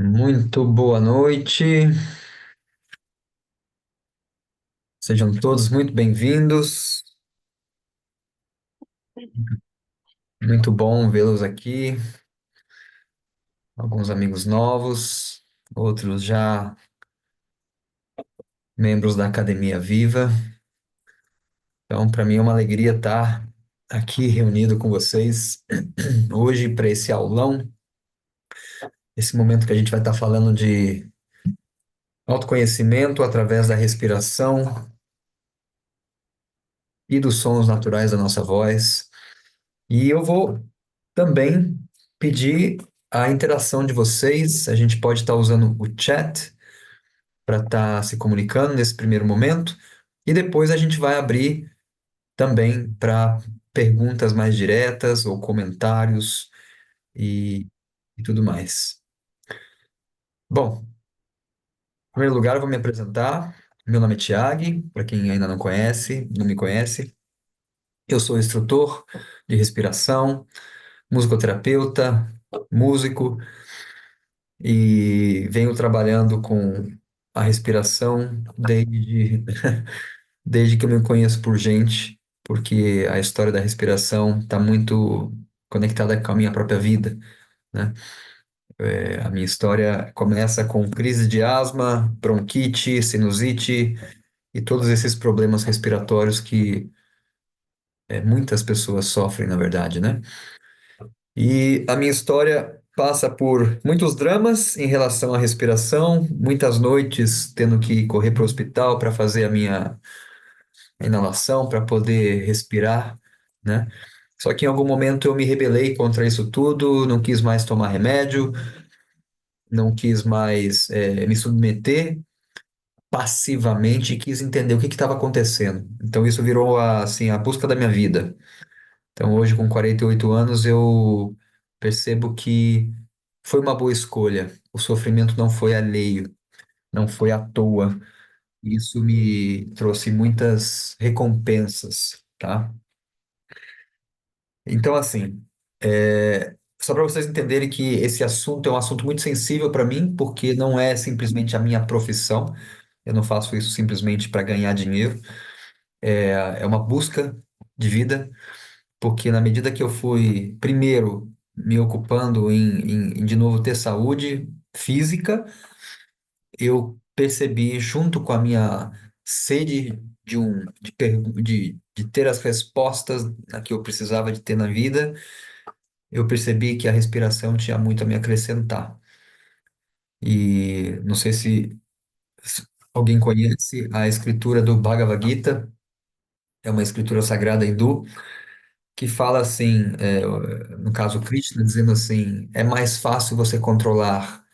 Muito boa noite, sejam todos muito bem-vindos. Muito bom vê-los aqui. Alguns amigos novos, outros já membros da Academia Viva. Então, para mim é uma alegria estar aqui reunido com vocês hoje para esse aulão, esse momento que a gente vai estar falando de autoconhecimento através da respiração e dos sons naturais da nossa voz. E eu vou também pedir a interação de vocês. A gente pode estar usando o chat para estar se comunicando nesse primeiro momento, e depois a gente vai abrir também para perguntas mais diretas ou comentários e tudo mais. Bom, em primeiro lugar, eu vou me apresentar. Meu nome é Thiago, para quem ainda não conhece, não me conhece. Eu sou instrutor de respiração, musicoterapeuta, músico e venho trabalhando com a respiração desde que eu me conheço por gente, porque a história da respiração está muito conectada com a minha própria vida, né? A minha história começa com crise de asma, bronquite, sinusite e todos esses problemas respiratórios que muitas pessoas sofrem, na verdade, né? E a minha história passa por muitos dramas em relação à respiração, muitas noites tendo que correr para o hospital para fazer a minha inalação, para poder respirar, né? Só que em algum momento eu me rebelei contra isso tudo, não quis mais tomar remédio, não quis mais me submeter passivamente e quis entender o que estava acontecendo. Então isso virou assim, a busca da minha vida. Então, hoje, com 48 anos, eu percebo que foi uma boa escolha. O sofrimento não foi alheio, não foi à toa. Isso me trouxe muitas recompensas, tá? Então, assim, só para vocês entenderem que esse assunto é um assunto muito sensível para mim, porque não é simplesmente a minha profissão. Eu não faço isso simplesmente para ganhar dinheiro. É uma busca de vida. Porque na medida que eu fui, primeiro, me ocupando em de novo ter saúde física, eu percebi, junto com a minha sede de ter as respostas a que eu precisava de ter na vida, eu percebi que a respiração tinha muito a me acrescentar. E não sei se alguém conhece a escritura do Bhagavad Gita, é uma escritura sagrada hindu, que fala assim, no caso Krishna, dizendo assim, é mais fácil você controlar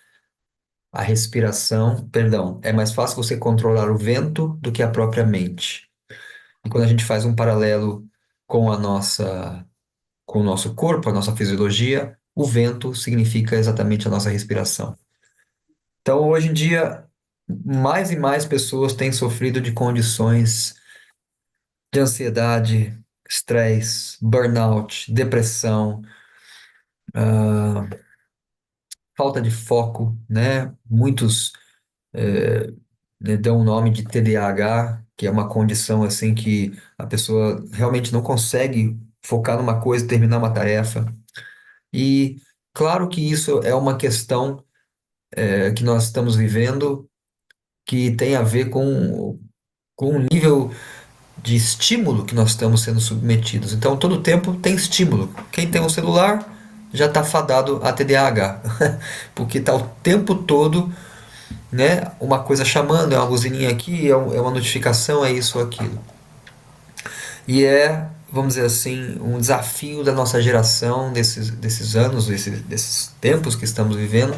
a respiração, perdão, é mais fácil você controlar o vento do que a própria mente. E quando a gente faz um paralelo com com o nosso corpo, a nossa fisiologia, o vento significa exatamente a nossa respiração. Então, hoje em dia, mais e mais pessoas têm sofrido de condições de ansiedade, estresse, burnout, depressão, falta de foco, né? Muitos dão o nome de TDAH, que é uma condição assim que a pessoa realmente não consegue focar numa coisa e terminar uma tarefa. E claro que isso é uma questão que nós estamos vivendo que tem a ver com o nível de estímulo que nós estamos sendo submetidos. Então, todo tempo tem estímulo. Quem tem um celular já está fadado a TDAH, porque está o tempo todo, né, uma coisa chamando, é uma buzininha aqui, é uma notificação, é isso ou aquilo. E vamos dizer assim, um desafio da nossa geração, desses anos, desses tempos que estamos vivendo,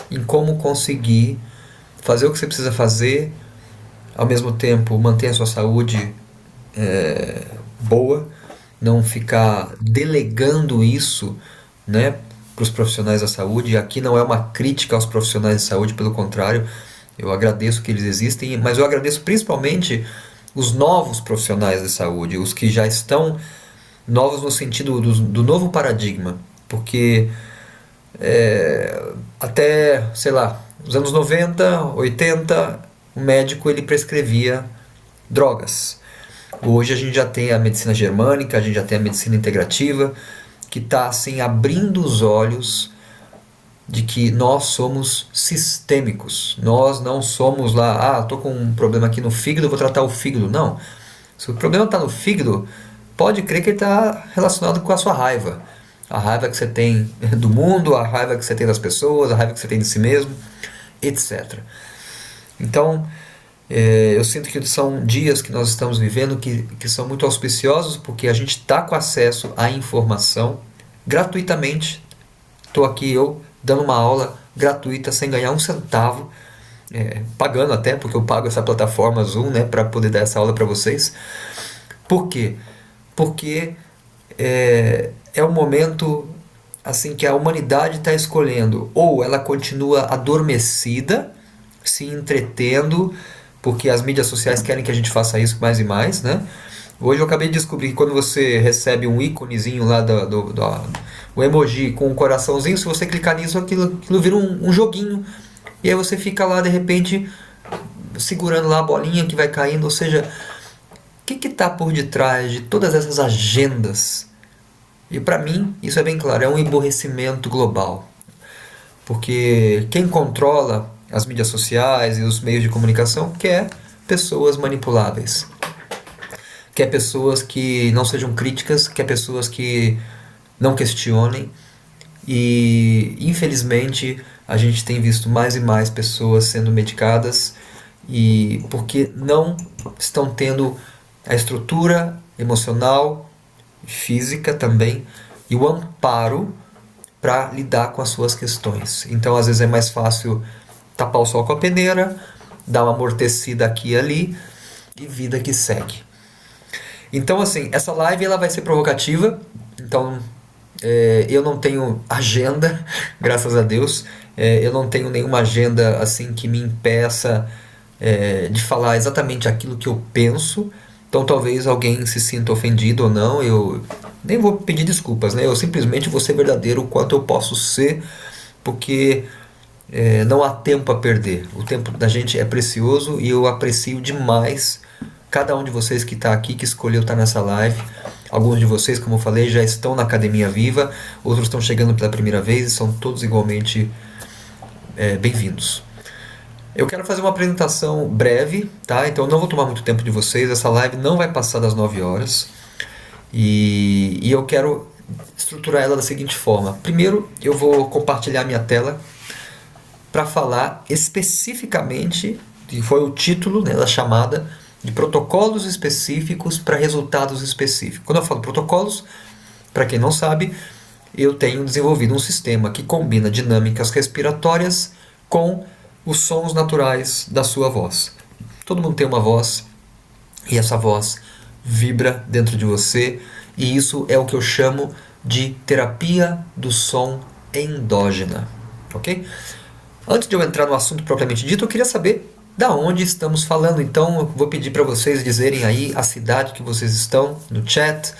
em como conseguir fazer o que você precisa fazer, ao mesmo tempo manter a sua saúde boa, não ficar delegando isso, né, para os profissionais da saúde. E aqui não é uma crítica aos profissionais de saúde, pelo contrário, eu agradeço que eles existem, mas eu agradeço principalmente os novos profissionais de saúde, os que já estão novos no sentido do novo paradigma, porque até, sei lá, os anos 90, 80, o médico ele prescrevia drogas. Hoje a gente já tem a medicina germânica, a gente já tem a medicina integrativa, que está assim abrindo os olhos de que nós somos sistêmicos. Nós não somos lá, estou com um problema aqui no fígado, vou tratar o fígado. Não. Se o problema está no fígado, pode crer que ele está relacionado com a sua raiva. A raiva que você tem do mundo, a raiva que você tem das pessoas, a raiva que você tem de si mesmo, etc. Então, eu sinto que são dias que nós estamos vivendo que são muito auspiciosos, porque a gente está com acesso à informação gratuitamente. Estou aqui eu dando uma aula gratuita sem ganhar um centavo, pagando até, porque eu pago essa plataforma Zoom, né, para poder dar essa aula para vocês. Por quê? Porque é um momento assim que a humanidade está escolhendo, ou ela continua adormecida, se entretendo, porque as mídias sociais querem que a gente faça isso mais e mais, né? Hoje eu acabei de descobrir que quando você recebe um íconezinho lá o emoji com um coraçãozinho, se você clicar nisso, aquilo vira um joguinho. E aí você fica lá de repente segurando lá a bolinha que vai caindo. Ou seja, o que está por detrás de todas essas agendas? E para mim, isso é bem claro, é um emborrecimento global. Porque quem controla as mídias sociais e os meios de comunicação quer pessoas manipuláveis. Quer pessoas que não sejam críticas, quer pessoas que não questionem. E infelizmente a gente tem visto mais e mais pessoas sendo medicadas e porque não estão tendo a estrutura emocional, física também e o amparo para lidar com as suas questões. Então, às vezes é mais fácil tapar o sol com a peneira, dar uma amortecida aqui e ali e vida que segue. Então, assim, essa live ela vai ser provocativa. Então, eu não tenho agenda, graças a Deus. Eu não tenho nenhuma agenda assim que me impeça de falar exatamente aquilo que eu penso. Então talvez alguém se sinta ofendido ou não. Eu nem vou pedir desculpas, né? Eu simplesmente vou ser verdadeiro o quanto eu posso ser, porque não há tempo a perder. O tempo da gente é precioso e eu aprecio demais cada um de vocês que está aqui, que escolheu estar nessa live. Alguns de vocês, como eu falei, já estão na Academia Viva, outros estão chegando pela primeira vez e são todos igualmente bem-vindos. Eu quero fazer uma apresentação breve, tá? Então eu não vou tomar muito tempo de vocês, essa live não vai passar das 9 horas. E eu quero estruturar ela da seguinte forma. Primeiro, eu vou compartilhar minha tela para falar especificamente, que foi o título, né, da chamada, de protocolos específicos para resultados específicos. Quando eu falo protocolos, para quem não sabe, eu tenho desenvolvido um sistema que combina dinâmicas respiratórias com os sons naturais da sua voz. Todo mundo tem uma voz e essa voz vibra dentro de você, e isso é o que eu chamo de terapia do som endógena, ok? Antes de eu entrar no assunto propriamente dito, eu queria saber da onde estamos falando. Então eu vou pedir para vocês dizerem aí a cidade que vocês estão no chat,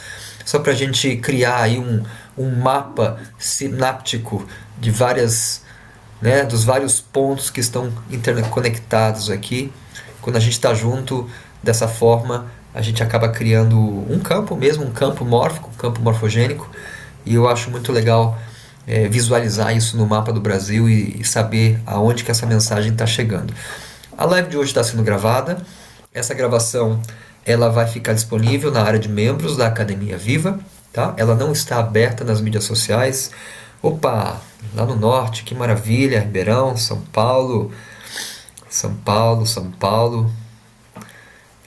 só para a gente criar aí um mapa sináptico de dos vários pontos que estão interconectados aqui. Quando a gente está junto dessa forma, a gente acaba criando um campo mesmo, um campo mórfico, um campo morfogênico, e eu acho muito legal visualizar isso no mapa do Brasil e saber aonde que essa mensagem está chegando. A live de hoje está sendo gravada. Essa gravação ela vai ficar disponível na área de membros da Academia Viva, tá? Ela não está aberta nas mídias sociais. Opa, lá no norte, que maravilha, Ribeirão, São Paulo, São Paulo, São Paulo.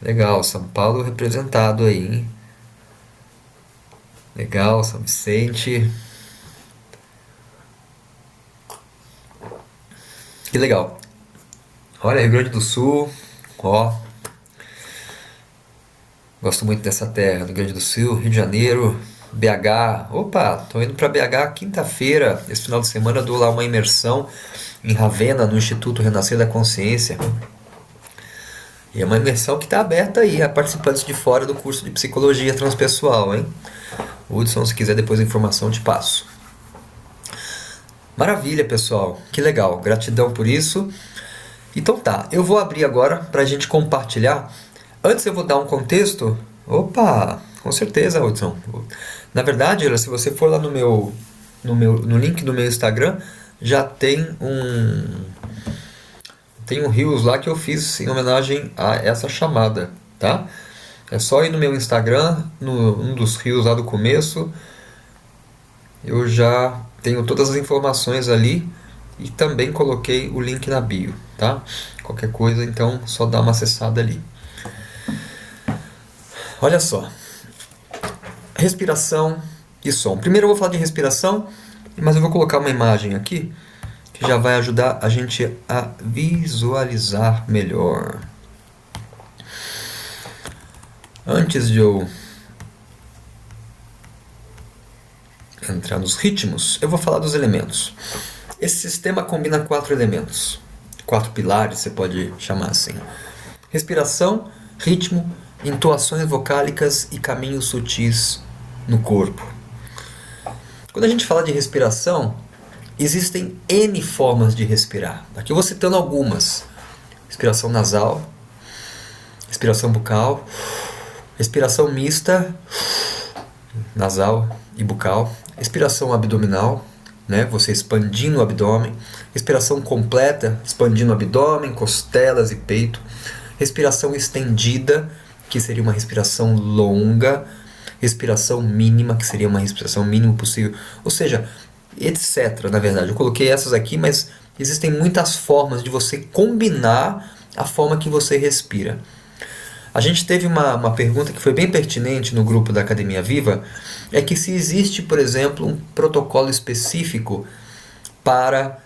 Legal, São Paulo representado aí, hein? Legal, São Vicente. Que legal. Olha, Rio Grande do Sul, ó. Gosto muito dessa terra, Rio Grande do Sul, Rio de Janeiro, BH. Opa, tô indo para BH quinta-feira. Esse final de semana eu dou lá uma imersão em Ravenna, no Instituto Renascer da Consciência. E é uma imersão que está aberta aí a participantes de fora do curso de Psicologia Transpessoal, hein? Hudson, se quiser depois a informação, eu te passo. Maravilha, pessoal. Que legal. Gratidão por isso. Então tá, eu vou abrir agora para a gente compartilhar. Antes eu vou dar um contexto. Opa, com certeza, Hudson. Na verdade, se você for lá no link do meu Instagram, já tem um Reels lá que eu fiz em homenagem a essa chamada, tá? É só ir no meu Instagram, um dos Reels lá do começo. Eu já tenho todas as informações ali e também coloquei o link na bio, tá? Qualquer coisa, então, só dá uma acessada ali. Olha só. Respiração e som. Primeiro eu vou falar de respiração, mas eu vou colocar uma imagem aqui que já vai ajudar a gente a visualizar melhor. Antes de eu entrar nos ritmos, eu vou falar dos elementos. Esse sistema combina 4 elementos, 4 pilares, você pode chamar assim. Respiração, ritmo, entoações vocálicas e caminhos sutis no corpo. Quando a gente fala de respiração, existem N formas de respirar. Aqui eu vou citando algumas. Respiração nasal, respiração bucal, respiração mista, nasal e bucal, respiração abdominal, né? Você expandindo o abdômen, respiração completa, expandindo o abdômen, costelas e peito, respiração estendida, que seria uma respiração longa, respiração mínima, que seria uma respiração mínima possível, ou seja, etc. Na verdade, eu coloquei essas aqui, mas existem muitas formas de você combinar a forma que você respira. A gente teve uma pergunta que foi bem pertinente no grupo da Academia Viva, é que se existe, por exemplo, um protocolo específico para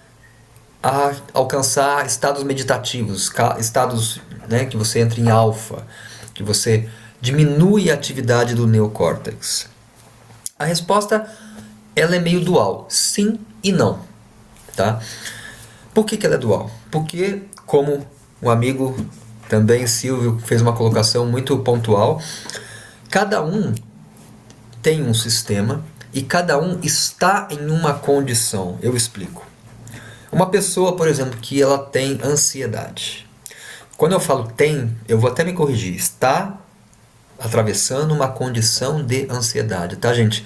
alcançar estados meditativos, estados, né, que você entra em alfa, que você diminui a atividade do neocórtex. A resposta ela é meio dual, sim e não. Tá? Por que ela é dual? Porque, como o amigo também, Silvio, fez uma colocação muito pontual, cada um tem um sistema e cada um está em uma condição. Eu explico. Uma pessoa, por exemplo, que ela tem ansiedade. Quando eu falo tem, eu vou até me corrigir. Está atravessando uma condição de ansiedade, tá, gente?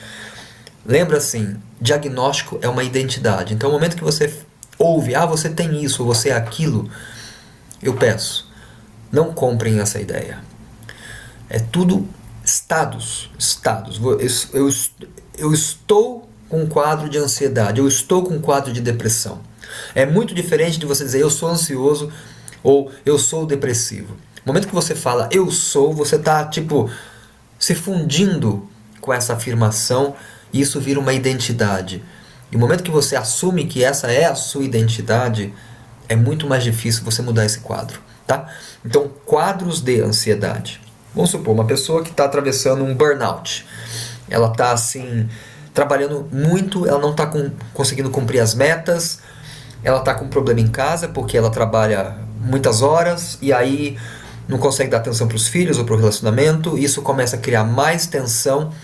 Lembra assim, diagnóstico é uma identidade. Então, no momento que você ouve, você tem isso, ou você é aquilo, eu peço, não comprem essa ideia. É tudo estados. Eu estou com um quadro de ansiedade, eu estou com um quadro de depressão. É muito diferente de você dizer eu sou ansioso ou eu sou depressivo. No momento que você fala eu sou, você está tipo se fundindo com essa afirmação e isso vira uma identidade. E no momento que você assume que essa é a sua identidade, é muito mais difícil você mudar esse quadro, tá? Então, quadros de ansiedade. Vamos supor, uma pessoa que está atravessando um burnout. Ela está assim, trabalhando muito, ela não está conseguindo cumprir as metas, ela está com um problema em casa porque ela trabalha muitas horas e aí não consegue dar atenção para os filhos ou para o relacionamento, e isso começa a criar mais tensão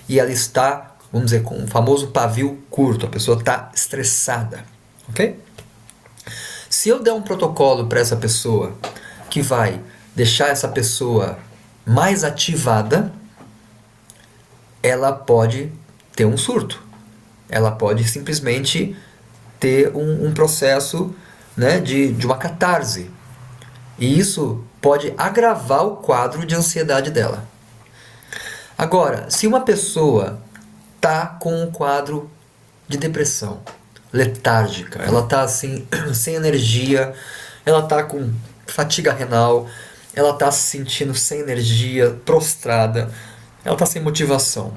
e ela está, vamos dizer, com o famoso pavio curto, a pessoa está estressada, ok? Se eu der um protocolo para essa pessoa que vai deixar essa pessoa mais ativada, ela pode ter um surto, ela pode simplesmente ter um processo, né, de uma catarse, e isso pode agravar o quadro de ansiedade dela. Agora, se uma pessoa está com um quadro de depressão, letárgica, ela está assim, sem energia, ela está com fadiga renal, ela está se sentindo sem energia, prostrada, ela está sem motivação.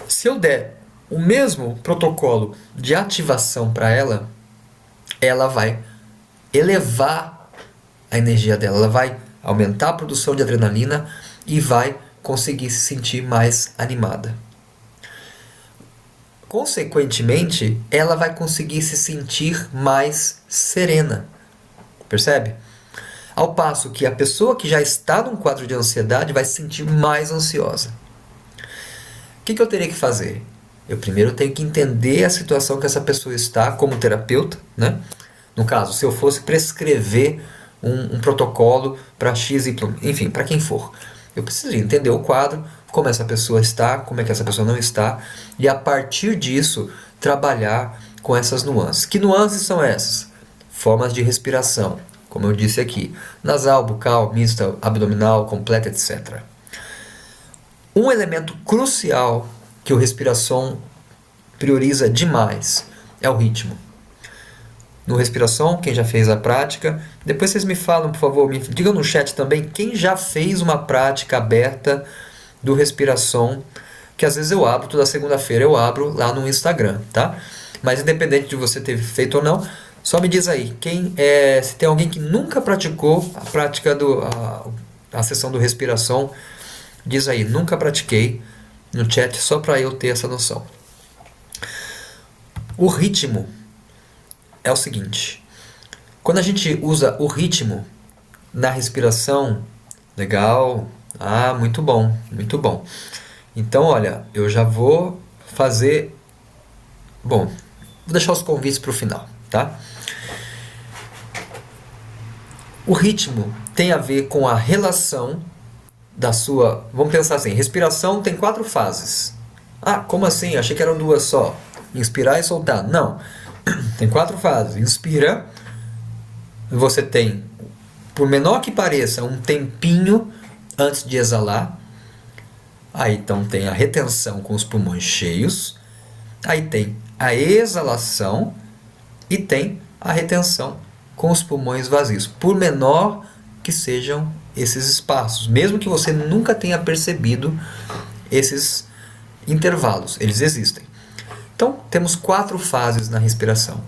Se eu der o mesmo protocolo de ativação para ela, ela vai elevar a energia dela, ela vai aumentar a produção de adrenalina e vai conseguir se sentir mais animada. Consequentemente, ela vai conseguir se sentir mais serena. Percebe? Ao passo que a pessoa que já está num quadro de ansiedade vai se sentir mais ansiosa. O que eu teria que fazer? Eu primeiro tenho que entender a situação que essa pessoa está como terapeuta, né? No caso, se eu fosse prescrever um protocolo para XY, enfim, para quem for. Eu precisaria entender o quadro, como essa pessoa está, como é que essa pessoa não está, e a partir disso trabalhar com essas nuances. Que nuances são essas? Formas de respiração, como eu disse aqui, nasal, bucal, mista, abdominal, completa, etc. Um elemento crucial que o respiração prioriza demais é o ritmo. No respiração, quem já fez a prática, depois vocês me falam, por favor, me digam no chat também quem já fez uma prática aberta do respiração, que às vezes eu abro, toda segunda-feira eu abro lá no Instagram, tá? Mas independente de você ter feito ou não, só me diz aí, se tem alguém que nunca praticou a prática a sessão do respiração, diz aí, nunca pratiquei no chat, só para eu ter essa noção. O ritmo é o seguinte, quando a gente usa o ritmo, na respiração. Legal. Ah, muito bom, muito bom. Então, olha, eu já vou fazer. Bom, vou deixar os convites para o final, tá? O ritmo tem a ver com a relação da sua. Vamos pensar assim: respiração tem 4 fases. Ah, como assim? Achei que eram 2 só. Inspirar e soltar. Não. Tem 4 fases. Inspira, você tem, por menor que pareça, um tempinho antes de exalar. Aí então tem a retenção com os pulmões cheios. Aí tem a exalação e tem a retenção com os pulmões vazios. Por menor que sejam esses espaços, mesmo que você nunca tenha percebido esses intervalos, eles existem. Então, temos 4 fases na respiração.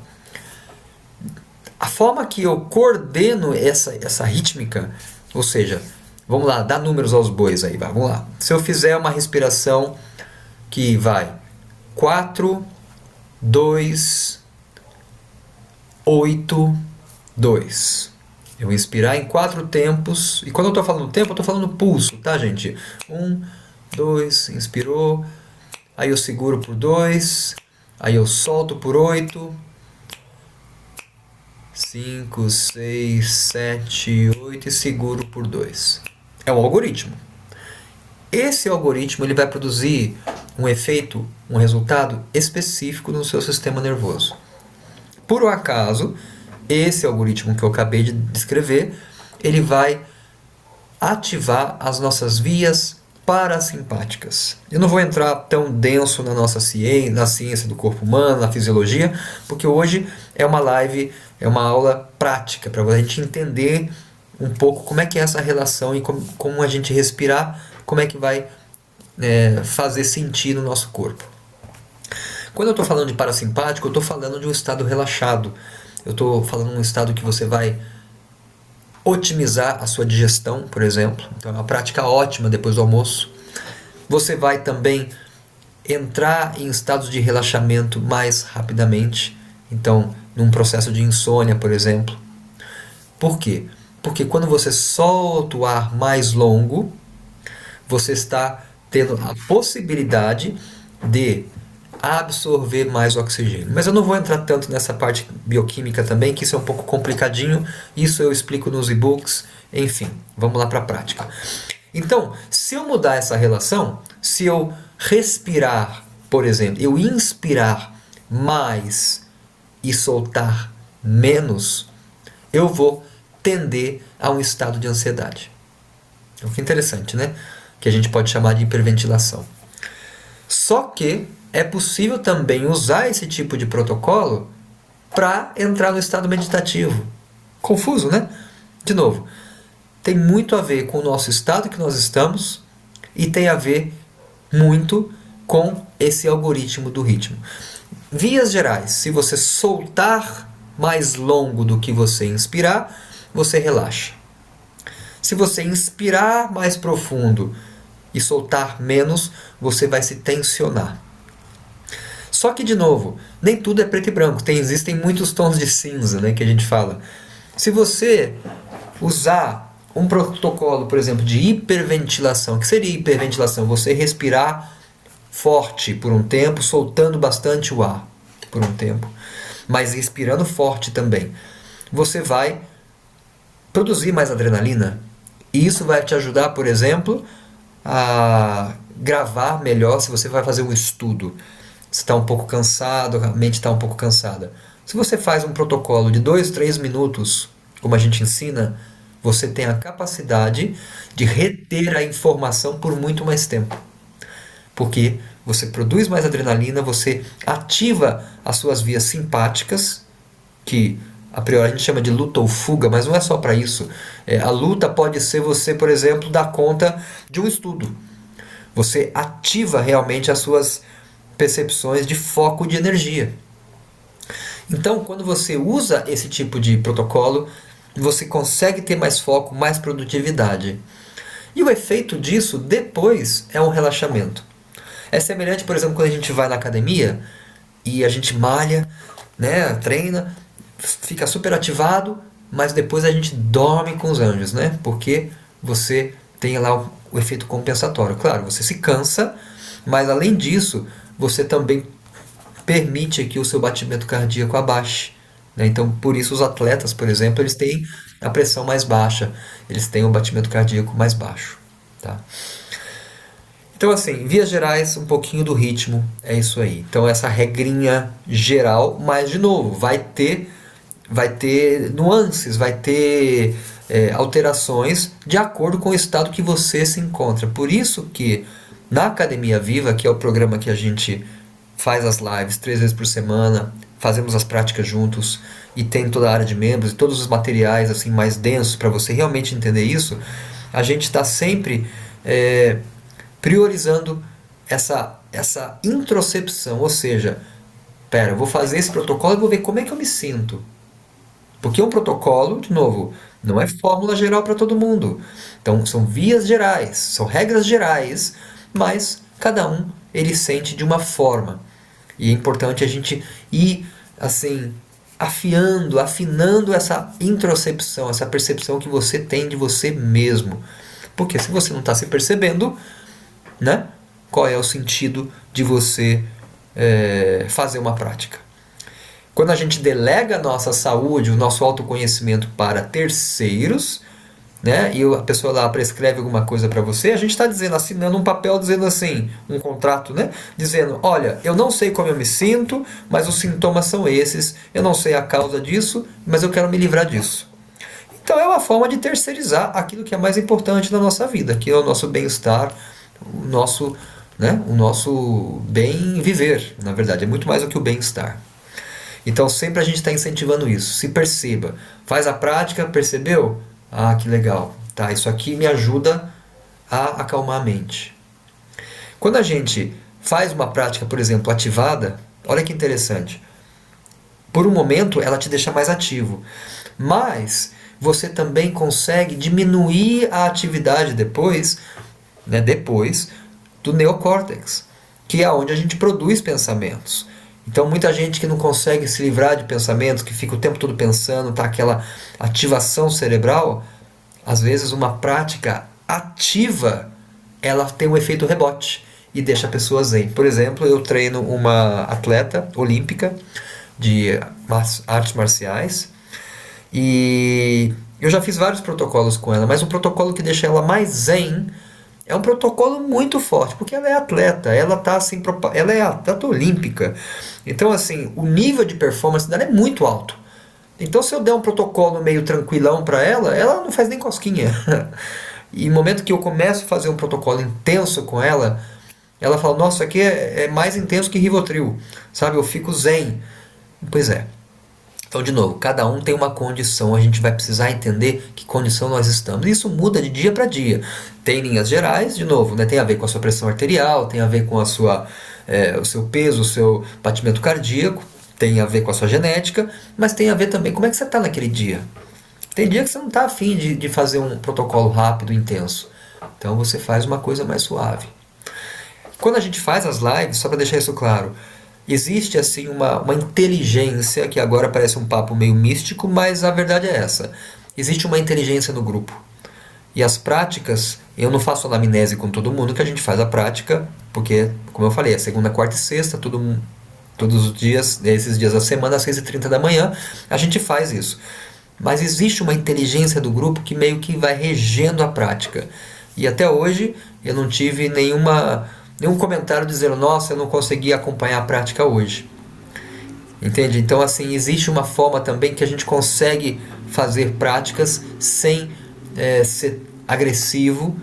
A forma que eu coordeno essa rítmica, ou seja, vamos lá, dá números aos bois aí, vamos lá. Se eu fizer uma respiração que vai 4, 2, 8, 2. Eu vou inspirar em 4 tempos. E quando eu estou falando tempo, eu estou falando pulso, tá, gente? 1, 2, inspirou. Aí eu seguro por 2. Aí eu solto por 8. 5, 6, 7, 8 e seguro por 2. É um algoritmo. Esse algoritmo ele vai produzir um efeito, um resultado específico no seu sistema nervoso. Por um acaso, esse algoritmo que eu acabei de descrever, ele vai ativar as nossas vias parasimpáticas. Eu não vou entrar tão denso na nossa ciência, na ciência do corpo humano, na fisiologia, porque hoje é uma live, é uma aula prática para a gente entender um pouco como é que é essa relação e como a gente respirar, como é que vai fazer sentido no nosso corpo. Quando eu estou falando de parasimpático, eu estou falando de um estado relaxado. Eu estou falando de um estado que você vai otimizar a sua digestão, por exemplo. Então é uma prática ótima depois do almoço. Você vai também entrar em estados de relaxamento mais rapidamente. Então, num processo de insônia, por exemplo. Por quê? Porque quando você solta o ar mais longo, você está tendo a possibilidade de absorver mais oxigênio. Mas eu não vou entrar tanto nessa parte bioquímica também, que isso é um pouco complicadinho. Isso eu explico nos e-books. Enfim, vamos lá para a prática. Então, se eu mudar essa relação, se eu respirar, por exemplo, eu inspirar mais e soltar menos, eu vou tender a um estado de ansiedade. Então, que interessante, né? Que a gente pode chamar de hiperventilação. Só que é possível também usar esse tipo de protocolo para entrar no estado meditativo. Confuso, né? De novo, tem muito a ver com o nosso estado que nós estamos e tem a ver muito com esse algoritmo do ritmo. Vias gerais, se você soltar mais longo do que você inspirar, você relaxa. Se você inspirar mais profundo e soltar menos, você vai se tensionar. Só que, de novo, nem tudo é preto e branco. Existem muitos tons de cinza, né, que a gente fala. Se você usar um protocolo, por exemplo, de hiperventilação, que seria hiperventilação? Você respirar forte por um tempo, soltando bastante o ar por um tempo, mas respirando forte também. Você vai produzir mais adrenalina. E isso vai te ajudar, por exemplo, a gravar melhor se você vai fazer um estudo. Você está um pouco cansado, a mente está um pouco cansada. Se você faz um protocolo de 2, 3 minutos, como a gente ensina, você tem a capacidade de reter a informação por muito mais tempo. Porque você produz mais adrenalina, você ativa as suas vias simpáticas, que a priori a gente chama de luta ou fuga, mas não é só para isso. A luta pode ser você, por exemplo, dar conta de um estudo. Você ativa realmente as suas percepções de foco de energia. Então, quando você usa esse tipo de protocolo, você consegue ter mais foco, mais produtividade. E o efeito disso depois é um relaxamento. É semelhante, por exemplo, quando a gente vai na academia e a gente malha, né, treina, fica super ativado mas depois a gente dorme com os anjos, né? Porque você tem lá o efeito compensatório. Claro, você se cansa, mas além disso, você também permite que o seu batimento cardíaco abaixe, né? Então, por isso os atletas, por exemplo, eles têm a pressão mais baixa, eles têm o batimento cardíaco mais baixo, tá? Então, assim, em vias gerais, um pouquinho do ritmo é isso aí. Então, essa regrinha geral, mas de novo, vai ter nuances, vai ter alterações de acordo com o estado que você se encontra. Por isso que na Academia Viva, que é o programa que a gente faz as lives 3 vezes por semana, fazemos as práticas juntos e tem toda a área de membros e todos os materiais assim mais densos para você realmente entender isso, a gente está sempre priorizando essa introspecção, ou seja, pera, eu vou fazer esse protocolo e vou ver como é que eu me sinto. Porque um protocolo, de novo, não é fórmula geral para todo mundo. Então são vias gerais, são regras gerais, mas cada um ele sente de uma forma. E é importante a gente ir assim afinando essa introspecção, essa percepção que você tem de você mesmo. Porque se você não está se percebendo, né? Qual é o sentido de você fazer uma prática? Quando a gente delega a nossa saúde, o nosso autoconhecimento para terceiros, né, e a pessoa lá prescreve alguma coisa para você, a gente está dizendo, assinando um papel dizendo assim, um contrato, né, dizendo, olha, eu não sei como eu me sinto, mas os sintomas são esses, eu não sei a causa disso, mas eu quero me livrar disso. Então é uma forma de terceirizar aquilo que é mais importante na nossa vida, que é o nosso bem-estar, o nosso bem viver, na verdade, é muito mais do que o bem-estar. Então sempre a gente está incentivando isso. Se perceba. Faz a prática, percebeu? Ah, que legal. Tá, isso aqui me ajuda a acalmar a mente. Quando a gente faz uma prática, por exemplo, ativada, olha que interessante. Por um momento ela te deixa mais ativo. Mas você também consegue diminuir a atividade depois, né, depois do neocórtex, que é onde a gente produz pensamentos. Então muita gente que não consegue se livrar de pensamentos, que fica o tempo todo pensando, tá aquela ativação cerebral, às vezes uma prática ativa, ela tem um efeito rebote e deixa a pessoa zen. Por exemplo, eu treino uma atleta olímpica de artes marciais e eu já fiz vários protocolos com ela, mas um protocolo que deixa ela mais zen é um protocolo muito forte, porque ela é atleta, ela tá assim, ela é atleta olímpica. Então, assim, o nível de performance dela é muito alto. Então, se eu der um protocolo meio tranquilão para ela, ela não faz nem cosquinha. E no momento que eu começo a fazer um protocolo intenso com ela fala: "Nossa, isso aqui é mais intenso que Rivotril", sabe? Eu fico zen. Pois é. Então, de novo, cada um tem uma condição, a gente vai precisar entender que condição nós estamos. Isso muda de dia para dia. Tem linhas gerais, de novo, né? Tem a ver com a sua pressão arterial, tem a ver com o seu peso, o seu batimento cardíaco, tem a ver com a sua genética, mas tem a ver também como é que você está naquele dia. Tem dia que você não está afim de fazer um protocolo rápido, intenso. Então você faz uma coisa mais suave. Quando a gente faz as lives, só para deixar isso claro, existe assim uma inteligência, que agora parece um papo meio místico, mas a verdade é essa. Existe uma inteligência no grupo. E as práticas, eu não faço anamnese com todo mundo que a gente faz a prática, porque, como eu falei, é segunda, quarta e sexta, todos os dias, esses dias da semana, às 6h30 da manhã, a gente faz isso. Mas existe uma inteligência do grupo que meio que vai regendo a prática. E até hoje eu não tive nenhum comentário dizendo: "Nossa, eu não consegui acompanhar a prática hoje". Entende? Então, assim, existe uma forma também que a gente consegue fazer práticas sem ser agressivo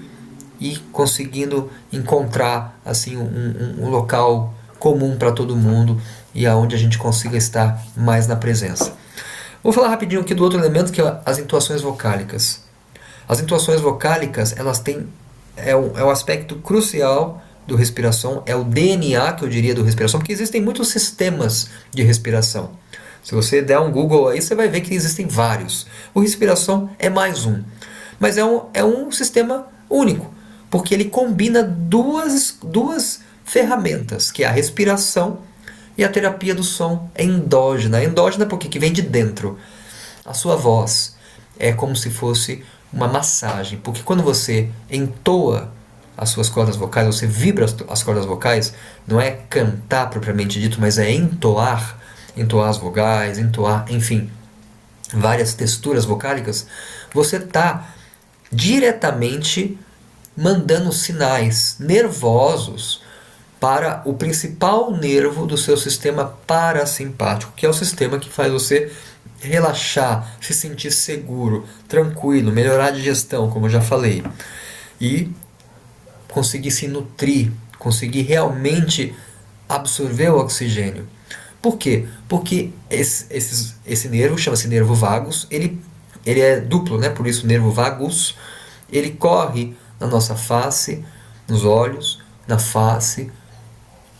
e conseguindo encontrar assim um local comum para todo mundo e aonde a gente consiga estar mais na presença. Vou falar rapidinho aqui do outro elemento, que é as intuações vocálicas. As intuações vocálicas, elas têm é um aspecto crucial do respiração, é o DNA, que eu diria, do respiração, porque existem muitos sistemas de respiração. Se você der um Google aí, você vai ver que existem vários. O respiração é mais um. Mas é um sistema único, porque ele combina duas ferramentas, que é a respiração e a terapia do som é endógena. É endógena porque que vem de dentro. A sua voz. é como se fosse uma massagem, porque quando você entoa as suas cordas vocais, você vibra as cordas vocais, não é cantar propriamente dito, mas é entoar, entoar as vogais, entoar, enfim, várias texturas vocálicas, você está diretamente mandando sinais nervosos para o principal nervo do seu sistema parasimpático, que é o sistema que faz você relaxar, se sentir seguro, tranquilo, melhorar a digestão, como eu já falei, e conseguir se nutrir, conseguir realmente absorver o oxigênio. Por quê? Porque esse nervo chama-se nervo vagus, ele é duplo, né? Por isso nervo vagus, ele corre na nossa face, nos olhos, na face,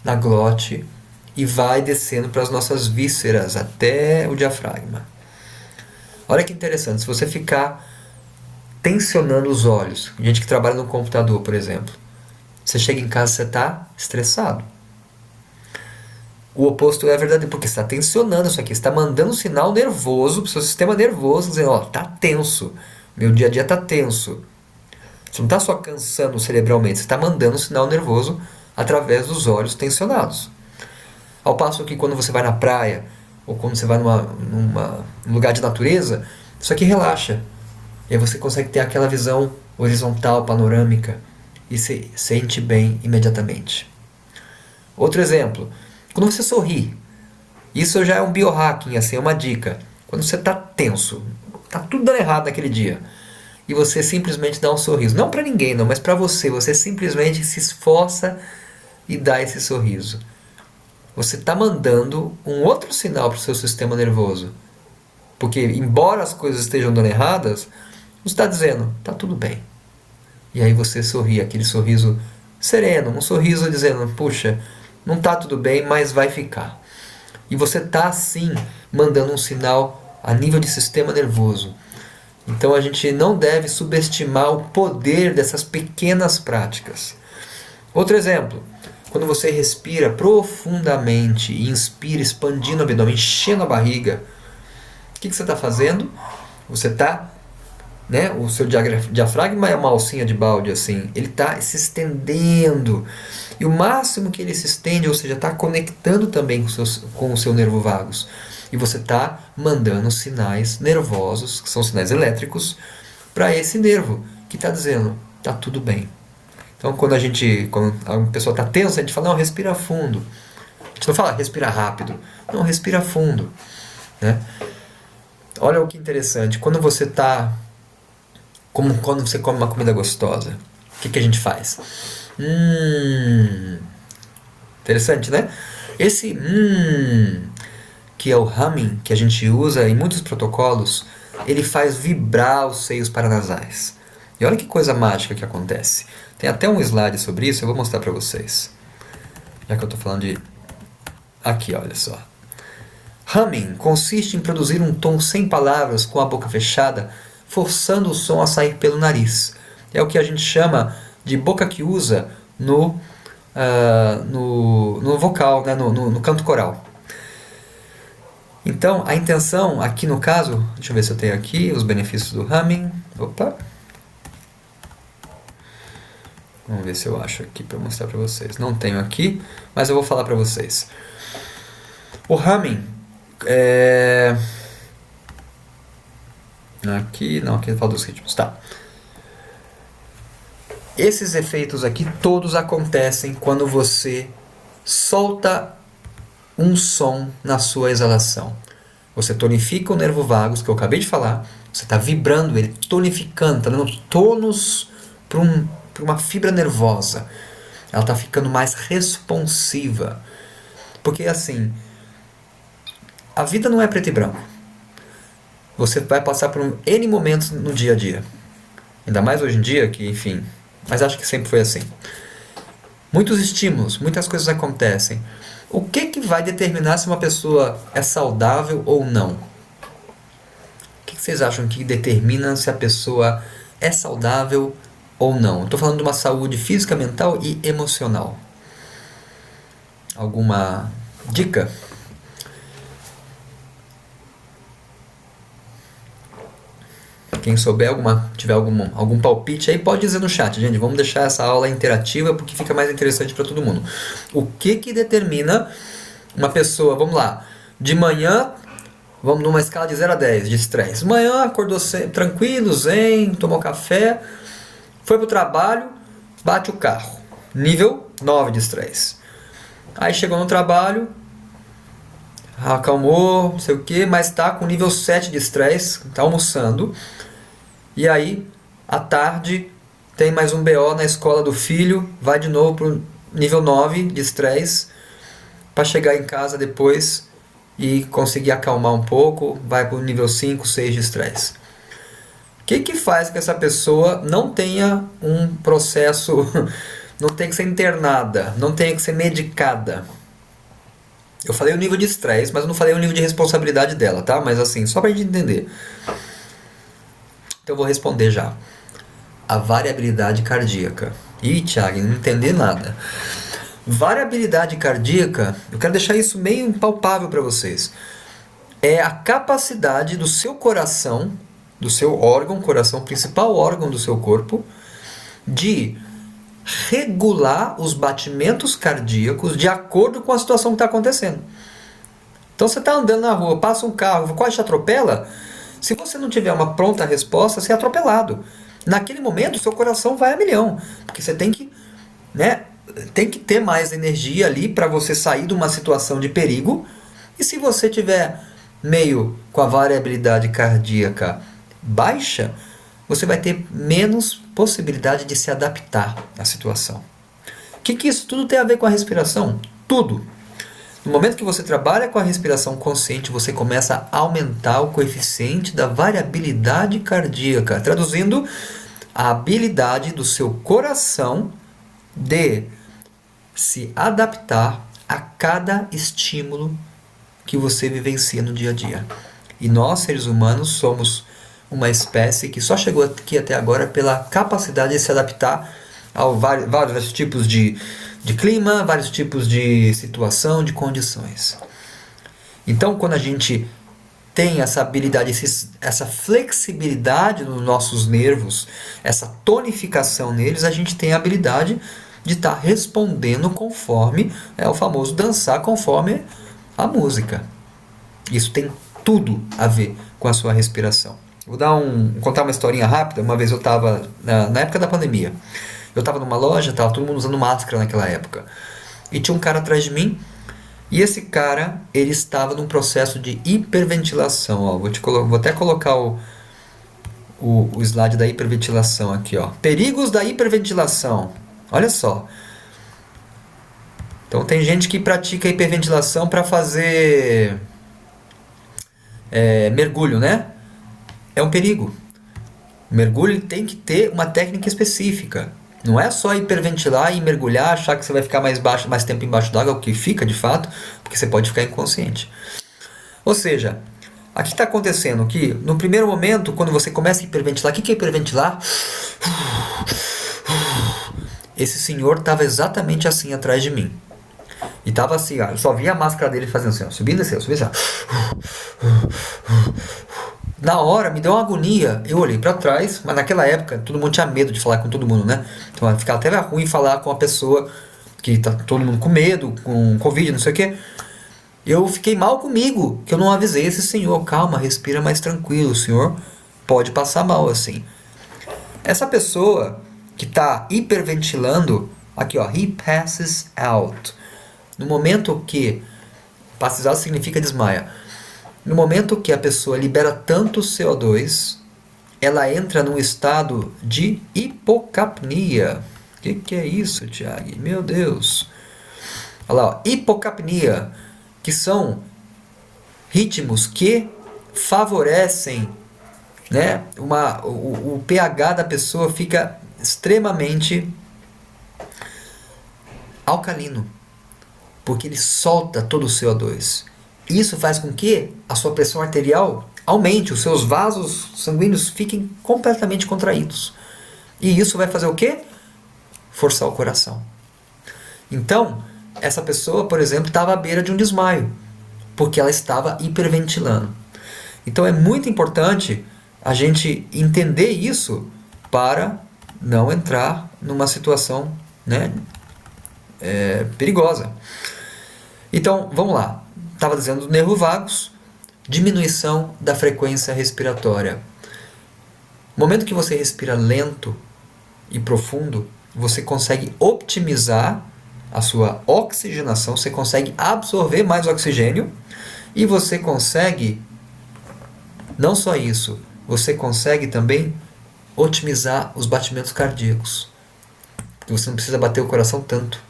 na glote e vai descendo para as nossas vísceras até o diafragma. Olha que interessante, se você ficar tensionando os olhos, gente que trabalha no computador, por exemplo, você chega em casa e você está estressado. O oposto é verdadeiro, porque você está tensionando isso aqui, você está mandando um sinal nervoso para o seu sistema nervoso, dizendo, ó, tá tenso, meu dia a dia tá tenso. Você não está só cansando cerebralmente, você está mandando um sinal nervoso através dos olhos tensionados. Ao passo que quando você vai na praia, ou quando você vai num lugar de natureza, isso aqui relaxa. E aí você consegue ter aquela visão horizontal, panorâmica, e se sente bem imediatamente. Outro exemplo, quando você sorri, isso já é um biohacking, assim, é uma dica. Quando você está tenso, está tudo dando errado naquele dia, e você simplesmente dá um sorriso. Não para ninguém, não, mas para você. Você simplesmente se esforça e dá esse sorriso. Você está mandando um outro sinal para o seu sistema nervoso. Porque, embora as coisas estejam dando erradas, você está dizendo, está tudo bem. E aí você sorri, aquele sorriso sereno, um sorriso dizendo, puxa, não está tudo bem, mas vai ficar. E você está, sim, mandando um sinal a nível de sistema nervoso. Então a gente não deve subestimar o poder dessas pequenas práticas. Outro exemplo, quando você respira profundamente e inspira expandindo o abdômen, enchendo a barriga, o que você está fazendo? Você está, né, o seu diafragma é uma alcinha de balde assim, ele está se estendendo. E o máximo que ele se estende, ou seja, está conectando também com o seu nervo vagus. E você está mandando sinais nervosos, que são sinais elétricos, para esse nervo, que está dizendo, está tudo bem. Então, quando a pessoa está tensa, a gente fala, não, respira fundo. A gente não fala, respira rápido. Não, respira fundo. Né? Olha o que interessante. Quando você está... Como quando você come uma comida gostosa. O que a gente faz? Interessante, né? Esse que é o humming, que a gente usa em muitos protocolos, ele faz vibrar os seios paranasais. E olha que coisa mágica que acontece. Tem até um slide sobre isso, eu vou mostrar para vocês. Já que eu estou falando de... Aqui, olha só. Humming consiste em produzir um tom sem palavras com a boca fechada, forçando o som a sair pelo nariz. É o que a gente chama de boca que usa no vocal, né? no canto coral. Então, a intenção aqui no caso, deixa eu ver se eu tenho aqui os benefícios do humming. Opa! Vamos ver se eu acho aqui para mostrar para vocês. Não tenho aqui, mas eu vou falar para vocês. O humming é... Aqui eu falo dos ritmos. Tá. Esses efeitos aqui todos acontecem quando você solta um som na sua exalação. Você tonifica o nervo vagus, que eu acabei de falar. Você está vibrando ele, tonificando, está dando tônus para uma fibra nervosa. Ela está ficando mais responsiva. Porque assim, a vida não é preto e branco. Você vai passar por N momentos no dia a dia. Ainda mais hoje em dia, que enfim... Mas acho que sempre foi assim. Muitos estímulos, muitas coisas acontecem. O que vai determinar se uma pessoa é saudável ou não? O que vocês acham que determina se a pessoa é saudável ou não? Estou falando de uma saúde física, mental e emocional. Alguma dica? Quem souber tiver algum palpite aí, pode dizer no chat, gente. Vamos deixar essa aula interativa porque fica mais interessante para todo mundo. O que determina uma pessoa, vamos lá, de manhã, vamos numa escala de 0 a 10 de estresse. Manhã acordou tranquilo, zen, tomou café, foi pro trabalho, bate o carro. Nível 9 de estresse. Aí chegou no trabalho, acalmou, não sei o que, mas está com nível 7 de estresse, está almoçando. E aí, à tarde, tem mais um BO na escola do filho, vai de novo para o nível 9 de estresse, para chegar em casa depois e conseguir acalmar um pouco, vai para o nível 5, 6 de estresse. O que faz que essa pessoa não tenha um processo, não tenha que ser internada, não tenha que ser medicada? Eu falei o nível de estresse, mas eu não falei o nível de responsabilidade dela, tá? Mas assim, só pra gente entender. Então eu vou responder já. A variabilidade cardíaca. Ih, Thiago, não entendi nada. Variabilidade cardíaca, eu quero deixar isso meio impalpável para vocês. É a capacidade do seu coração, do seu órgão, coração, principal órgão do seu corpo, de regular os batimentos cardíacos de acordo com a situação que está acontecendo. Então você está andando na rua, passa um carro, quase te atropela. Se você não tiver uma pronta resposta, você é atropelado. Naquele momento, o seu coração vai a milhão. Porque você tem que, tem que ter mais energia ali para você sair de uma situação de perigo. E se você tiver meio com a variabilidade cardíaca baixa, você vai ter menos possibilidade de se adaptar à situação. O que isso tudo tem a ver com a respiração? Tudo. No momento que você trabalha com a respiração consciente, você começa a aumentar o coeficiente da variabilidade cardíaca, traduzindo a habilidade do seu coração de se adaptar a cada estímulo que você vivencia no dia a dia. E nós, seres humanos, somos uma espécie que só chegou aqui até agora pela capacidade de se adaptar a vários tipos de clima, vários tipos de situação, de condições. Então, quando a gente tem essa habilidade, essa flexibilidade nos nossos nervos, essa tonificação neles, a gente tem a habilidade de estar respondendo conforme, é o famoso dançar conforme a música. Isso tem tudo a ver com a sua respiração. Vou contar uma historinha rápida. Uma vez eu estava, na época da pandemia, eu estava numa loja, estava todo mundo usando máscara naquela época. E tinha um cara atrás de mim, e esse cara, ele estava num processo de hiperventilação. Ó, vou até colocar o slide da hiperventilação aqui. Ó. Perigos da hiperventilação. Olha só. Então tem gente que pratica hiperventilação para fazer mergulho, né? É um perigo. O mergulho tem que ter uma técnica específica. Não é só hiperventilar e mergulhar, achar que você vai ficar mais tempo embaixo d'água, o que fica de fato, porque você pode ficar inconsciente. Ou seja, aqui está acontecendo que no primeiro momento, quando você começa a hiperventilar, o que é hiperventilar? Esse senhor estava exatamente assim atrás de mim. E estava assim, ó, eu só via a máscara dele fazendo assim, ó, subindo assim, subindo assim. Na hora, me deu uma agonia. Eu olhei para trás, mas naquela época todo mundo tinha medo de falar com todo mundo, né? Então ficava até ruim falar com uma pessoa que tá todo mundo com medo, com Covid, não sei o quê. Eu fiquei mal comigo, que eu não avisei esse senhor. Calma, respira mais tranquilo, o senhor pode passar mal assim. Essa pessoa que está hiperventilando, aqui ó, he passes out. No momento que, passes out significa desmaia. No momento que a pessoa libera tanto CO2, ela entra num estado de hipocapnia. O que é isso, Thiago? Meu Deus! Olha lá, ó, hipocapnia, que são ritmos que favorecem, né, o pH da pessoa fica extremamente alcalino, porque ele solta todo o CO2. Isso faz com que a sua pressão arterial aumente, os seus vasos sanguíneos fiquem completamente contraídos. E isso vai fazer o quê? Forçar o coração. Então, essa pessoa, por exemplo, estava à beira de um desmaio, porque ela estava hiperventilando. Então é muito importante a gente entender isso para não entrar numa situação, né, perigosa. Então, vamos lá. Estava dizendo nervos vagos, diminuição da frequência respiratória. No momento que você respira lento e profundo, você consegue optimizar a sua oxigenação, você consegue absorver mais oxigênio e você consegue, não só isso, você consegue também otimizar os batimentos cardíacos. Você não precisa bater o coração tanto.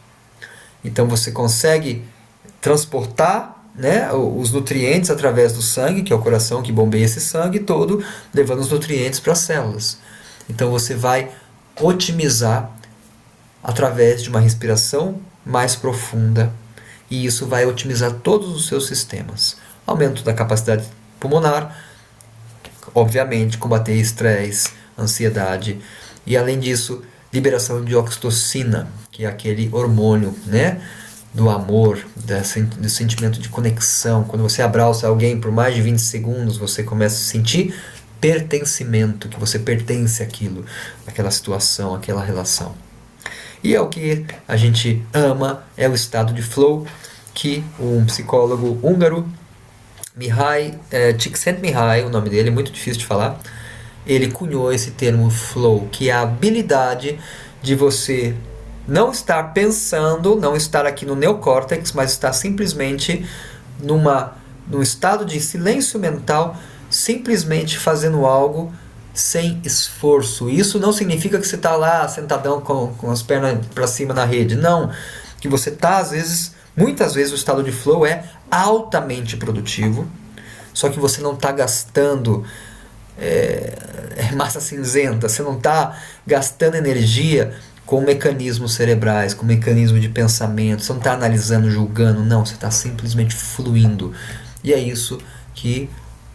Então você consegue transportar, né, os nutrientes através do sangue, que é o coração que bombeia esse sangue todo, levando os nutrientes para as células. Então você vai otimizar através de uma respiração mais profunda, e isso vai otimizar todos os seus sistemas. Aumento da capacidade pulmonar, obviamente combater estresse, ansiedade, e além disso, liberação de oxitocina, que é aquele hormônio, né, do amor, do sentimento de conexão. Quando você abraça alguém por mais de 20 segundos, você começa a sentir pertencimento, que você pertence àquilo, àquela situação, àquela relação. E é o que a gente ama, é o estado de flow, que um psicólogo húngaro, Mihaly Csikszentmihalyi, o nome dele é muito difícil de falar, ele cunhou esse termo flow, que é a habilidade de você não estar pensando, não estar aqui no neocórtex, mas estar simplesmente num estado de silêncio mental, simplesmente fazendo algo sem esforço. Isso não significa que você está lá sentadão com as pernas para cima na rede. Não. Que você está, às vezes, muitas vezes o estado de flow é altamente produtivo, só que você não está gastando massa cinzenta, você não está gastando energia com mecanismos cerebrais, com mecanismo de pensamento, você não está analisando, julgando, não, você está simplesmente fluindo. E é isso que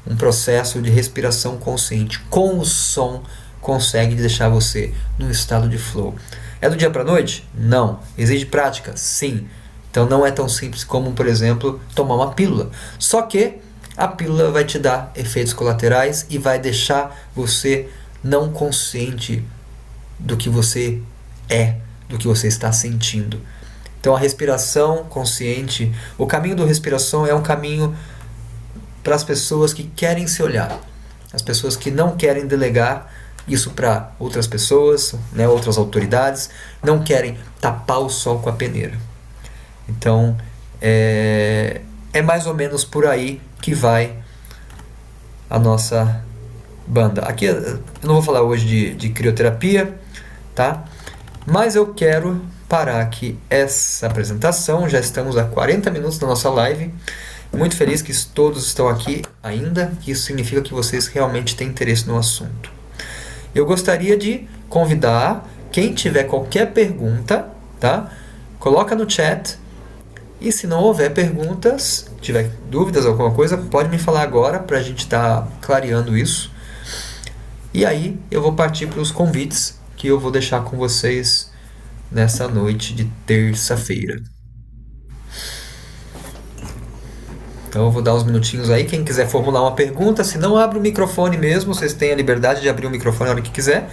um processo de respiração consciente com o som consegue deixar você num estado de flow. É do dia para a noite? Não. Exige prática? Sim. Então não é tão simples como, por exemplo, tomar uma pílula. Só que a pílula vai te dar efeitos colaterais e vai deixar você não consciente do que você do que você está sentindo. Então a respiração consciente, o caminho da respiração é um caminho para as pessoas que querem se olhar, as pessoas que não querem delegar isso para outras pessoas, né, outras autoridades, não querem tapar o sol com a peneira. Então é mais ou menos por aí que vai a nossa banda. Aqui eu não vou falar hoje de crioterapia, tá? Mas eu quero parar aqui essa apresentação. Já estamos a 40 minutos da nossa live. Muito feliz que todos estão aqui ainda, que isso significa que vocês realmente têm interesse no assunto. Eu gostaria de convidar quem tiver qualquer pergunta, tá? Coloca no chat. E se não houver perguntas, tiver dúvidas, alguma coisa, pode me falar agora para a gente estar clareando isso. E aí eu vou partir para os convites que eu vou deixar com vocês nessa noite de terça-feira. Então eu vou dar uns minutinhos aí, quem quiser formular uma pergunta, se não, abre o microfone mesmo, vocês têm a liberdade de abrir o microfone na hora que quiser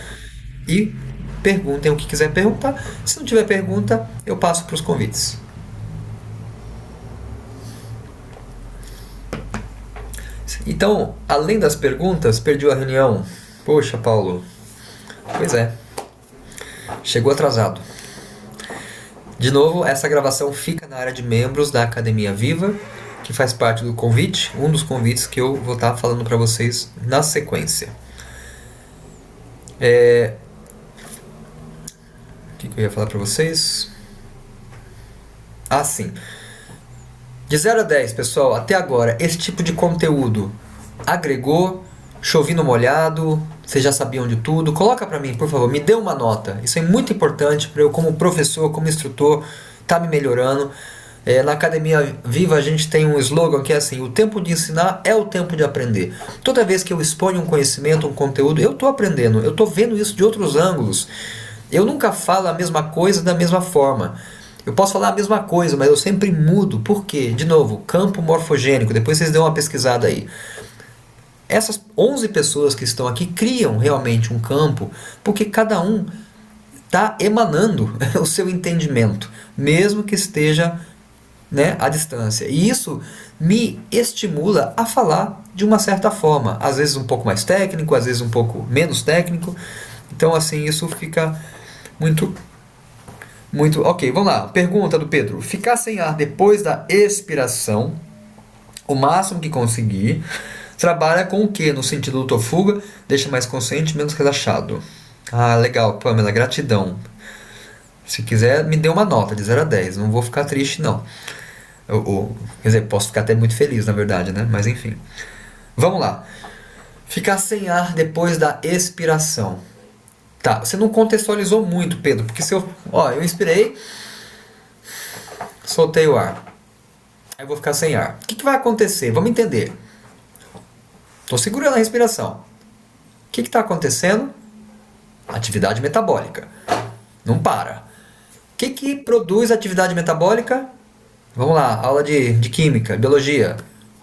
e perguntem o que quiser perguntar. Se não tiver pergunta, eu passo para os convites. Então, além das perguntas, perdi a reunião. Poxa, Paulo. Pois é. Chegou atrasado. De novo, essa gravação fica na área de membros da Academia Viva, que faz parte do convite, um dos convites que eu vou estar falando para vocês na sequência. O que eu ia falar para vocês? Ah, sim. De 0 a 10, pessoal, até agora, esse tipo de conteúdo agregou? Chovi no molhado? Vocês já sabiam de tudo? Coloca para mim, por favor, me dê uma nota. Isso é muito importante para eu, como professor, como instrutor, estar me melhorando. Na Academia Viva a gente tem um slogan que é assim: o tempo de ensinar é o tempo de aprender. Toda vez que eu exponho um conhecimento, um conteúdo, eu estou aprendendo, eu estou vendo isso de outros ângulos. Eu nunca falo a mesma coisa da mesma forma. Eu posso falar a mesma coisa, mas eu sempre mudo. Por quê? De novo, campo morfogênico. Depois vocês dão uma pesquisada aí. Essas 11 pessoas que estão aqui criam realmente um campo, porque cada um está emanando o seu entendimento, mesmo que esteja, né, à distância. E isso me estimula a falar de uma certa forma, às vezes um pouco mais técnico, às vezes um pouco menos técnico. Então, assim, isso fica muito, muito... Ok, vamos lá. Pergunta do Pedro. Ficar sem ar depois da expiração, o máximo que conseguir. Trabalha com o que no sentido do fuga? Deixa mais consciente, menos relaxado. Ah, legal, Pamela, gratidão. Se quiser, me dê uma nota de 0 a 10. Não vou ficar triste, não. Quer dizer, posso ficar até muito feliz, na verdade, né? Mas enfim. Vamos lá. Ficar sem ar depois da expiração. Tá, você não contextualizou muito, Pedro, porque se eu... Ó, eu inspirei, soltei o ar. Aí eu vou ficar sem ar. O que vai acontecer? Vamos entender. Estou segurando a respiração. O que está acontecendo? Atividade metabólica. Não para. O que produz atividade metabólica? Vamos lá, aula de química, biologia.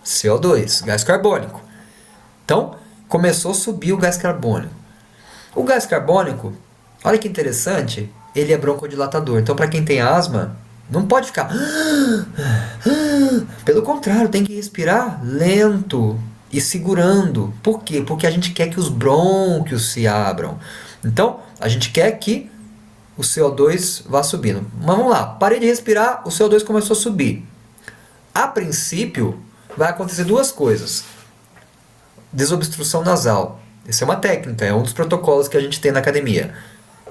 CO2, gás carbônico. Então, começou a subir o gás carbônico. O gás carbônico, olha que interessante, ele é broncodilatador. Então, para quem tem asma, não pode ficar... Pelo contrário, tem que respirar lento e segurando. Por quê? Porque a gente quer que os brônquios se abram. Então, a gente quer que o CO2 vá subindo. Mas vamos lá, parei de respirar, o CO2 começou a subir. A princípio, vai acontecer duas coisas. Desobstrução nasal. Essa é uma técnica, é um dos protocolos que a gente tem na academia.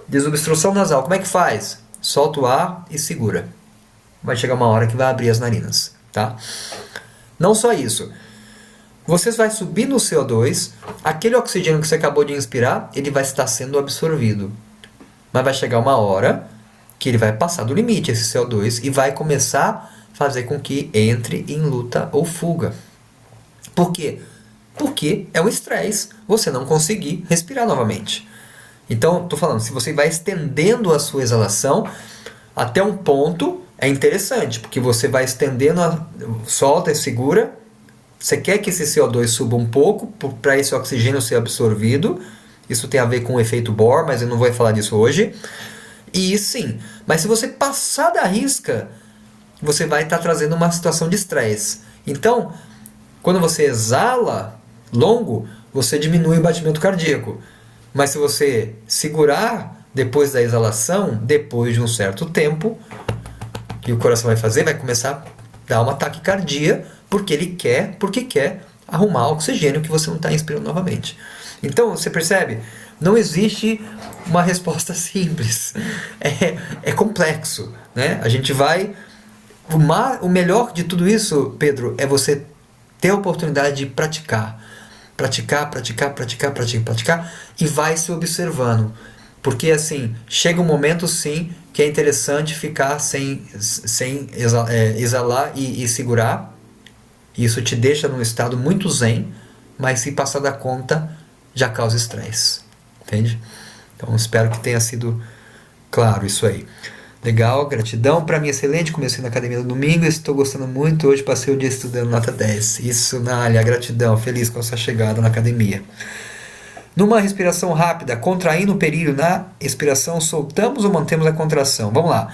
Desobstrução nasal, como é que faz? Solta o ar e segura. Vai chegar uma hora que vai abrir as narinas, tá? Não só isso. Você vai subir no CO2, aquele oxigênio que você acabou de inspirar, ele vai estar sendo absorvido. Mas vai chegar uma hora que ele vai passar do limite, esse CO2, e vai começar a fazer com que entre em luta ou fuga. Por quê? Porque é o estresse você não conseguir respirar novamente. Então, estou falando, se você vai estendendo a sua exalação até um ponto, é interessante, porque você vai estendendo, solta e segura. Você quer que esse CO2 suba um pouco para esse oxigênio ser absorvido. Isso tem a ver com o efeito Bohr, mas eu não vou falar disso hoje. E sim, mas se você passar da risca, você vai estar trazendo uma situação de estresse. Então, quando você exala longo, você diminui o batimento cardíaco. Mas se você segurar depois da exalação, depois de um certo tempo, o que o coração vai fazer? Vai começar a dar uma taquicardia, porque quer arrumar oxigênio que você não está inspirando novamente. Então, você percebe? Não existe uma resposta simples. É complexo, né? A gente vai... O melhor de tudo isso, Pedro, é você ter a oportunidade de praticar. Praticar, e vai se observando. Porque, assim, chega um momento, sim, que é interessante ficar sem exalar e segurar. Isso te deixa num estado muito zen, mas se passar da conta, já causa estresse. Entende? Então, espero que tenha sido claro isso aí. Legal, gratidão. Para mim, excelente. Comecei na academia no domingo, estou gostando muito. Hoje passei o dia estudando nota 10. Isso, Nália, gratidão. Feliz com a sua chegada na academia. Numa respiração rápida, contraindo o períneo na expiração, soltamos ou mantemos a contração? Vamos lá.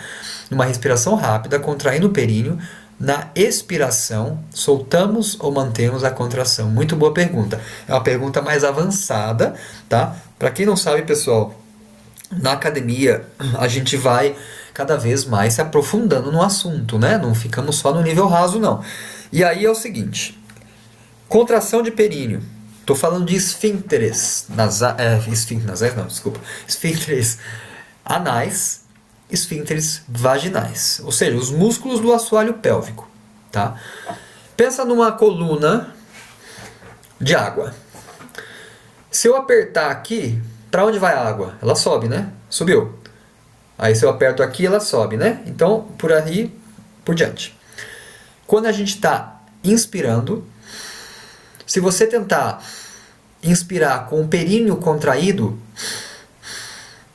Numa respiração rápida, contraindo o períneo, na expiração, soltamos ou mantemos a contração? Muito boa pergunta. É uma pergunta mais avançada, tá? Para quem não sabe, pessoal, na academia a gente vai cada vez mais se aprofundando no assunto, né? Não ficamos só no nível raso, não. E aí é o seguinte: contração de períneo. Estou falando de esfíncteres esfíncteres anais, esfíncteres vaginais, ou seja, os músculos do assoalho pélvico, tá? Pensa numa coluna de água. Se eu apertar aqui, para onde vai a água? Ela sobe, né? Subiu. Aí se eu aperto aqui, ela sobe, né? Então, por aí, por diante. Quando a gente está inspirando, se você tentar inspirar com o períneo contraído,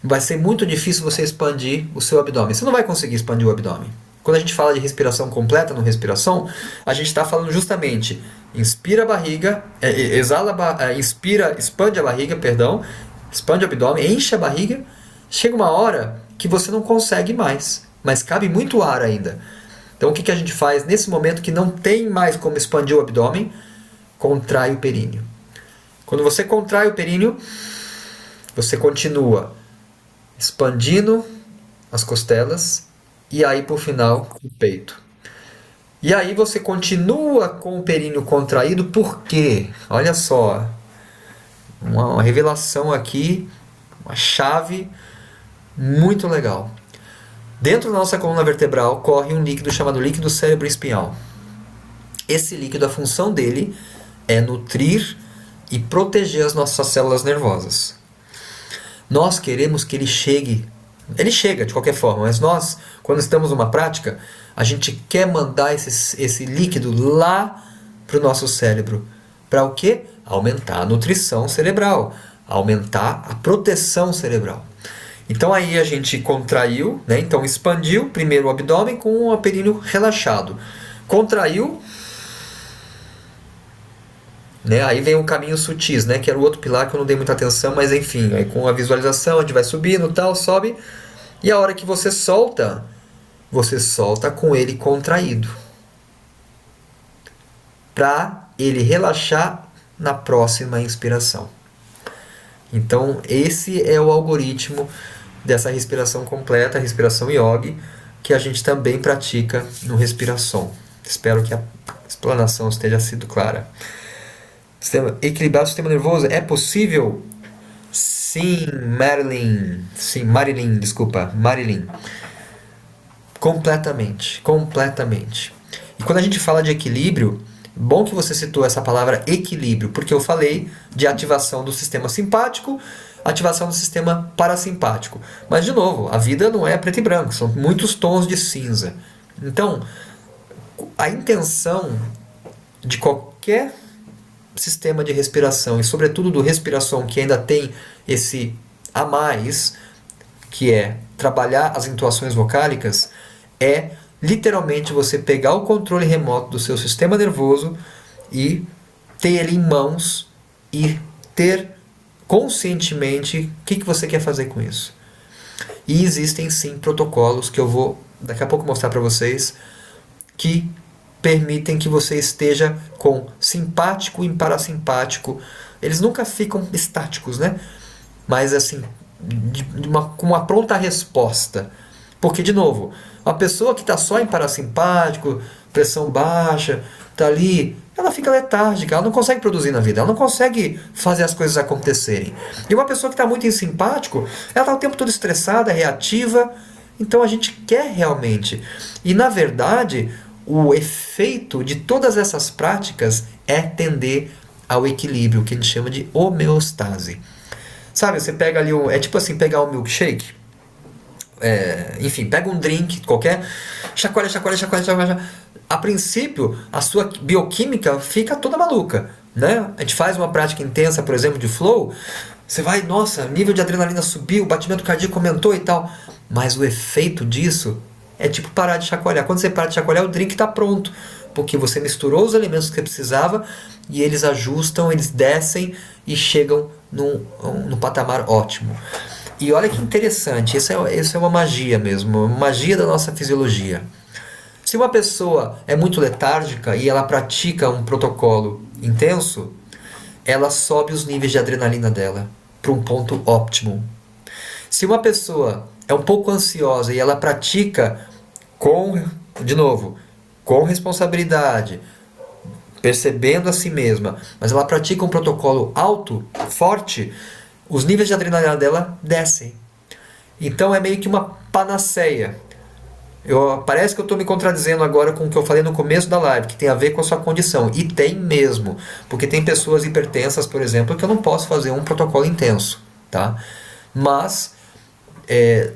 vai ser muito difícil você expandir o seu abdômen. Você não vai conseguir expandir o abdômen. Quando a gente fala de respiração completa no respiração, a gente está falando justamente Inspira a barriga, inspira, expande a barriga, perdão, expande o abdômen, enche a barriga. Chega uma hora que você não consegue mais, mas cabe muito ar ainda. Então o que a gente faz nesse momento que não tem mais como expandir o abdômen? Contrai o períneo. Quando você contrai o períneo, você continua expandindo as costelas e aí por final o peito. E aí você continua com o períneo contraído, por quê? Olha só, uma revelação aqui, uma chave muito legal. Dentro da nossa coluna vertebral corre um líquido chamado líquido cérebro-espinhal. Esse líquido, a função dele é nutrir e proteger as nossas células nervosas. Nós queremos que ele chega de qualquer forma, mas nós, quando estamos numa prática, a gente quer mandar esse líquido lá para o nosso cérebro. Para o quê? Aumentar a nutrição cerebral, aumentar a proteção cerebral. Então aí a gente contraiu, né? Então expandiu primeiro o abdômen com o períneo relaxado. Contraiu, né? Aí vem o caminho sutis, né? Que era o outro pilar que eu não dei muita atenção, mas enfim, aí com a visualização a gente vai subindo, tal, sobe, e a hora que você solta com ele contraído, para ele relaxar na próxima inspiração. Então esse é o algoritmo dessa respiração completa, a respiração yogi, que a gente também pratica no Respiração. Espero que a explanação esteja sido clara. Equilibrar o sistema nervoso é possível? Sim, Marilyn. Sim, Marilyn, desculpa. Marilyn. Completamente. Completamente. E quando a gente fala de equilíbrio, bom que você citou essa palavra equilíbrio, porque eu falei de ativação do sistema simpático, ativação do sistema parasimpático. Mas, de novo, a vida não é preto e branco, são muitos tons de cinza. Então, a intenção de qualquer sistema de respiração e sobretudo do respiração que ainda tem esse a mais, que é trabalhar as entoações vocálicas, é literalmente você pegar o controle remoto do seu sistema nervoso e ter ele em mãos e ter conscientemente o que você quer fazer com isso. E existem sim protocolos que eu vou daqui a pouco mostrar para vocês que permitem que você esteja com simpático e parasimpático. Eles nunca ficam estáticos, né? Mas assim, com uma pronta resposta. Porque, de novo, a pessoa que está só em parasimpático, pressão baixa, está ali, ela fica letárgica, ela não consegue produzir na vida, ela não consegue fazer as coisas acontecerem. E uma pessoa que está muito em simpático, ela está o tempo todo estressada, reativa. Então a gente quer realmente. E na verdade, o efeito de todas essas práticas é tender ao equilíbrio, que a gente chama de homeostase. Sabe, você pega ali, é tipo assim, pegar um milkshake, enfim, pega um drink qualquer, chacoalha. A princípio, a sua bioquímica fica toda maluca, né? A gente faz uma prática intensa, por exemplo, de flow, você vai, nossa, nível de adrenalina subiu, o batimento cardíaco aumentou e tal, mas o efeito disso é tipo parar de chacoalhar. Quando você para de chacoalhar, o drink está pronto, porque você misturou os elementos que você precisava e eles ajustam, eles descem e chegam num patamar ótimo. E olha que interessante, isso é uma magia mesmo, uma magia da nossa fisiologia. Se uma pessoa é muito letárgica e ela pratica um protocolo intenso, ela sobe os níveis de adrenalina dela para um ponto óptimo. Se uma pessoa é um pouco ansiosa e ela pratica de novo, com responsabilidade, percebendo a si mesma, mas ela pratica um protocolo alto, forte, os níveis de adrenalina dela descem. Então é meio que uma panaceia. Parece que eu estou me contradizendo agora com o que eu falei no começo da live, que tem a ver com a sua condição. E tem mesmo. Porque tem pessoas hipertensas, por exemplo, que eu não posso fazer um protocolo intenso. Tá? Mas,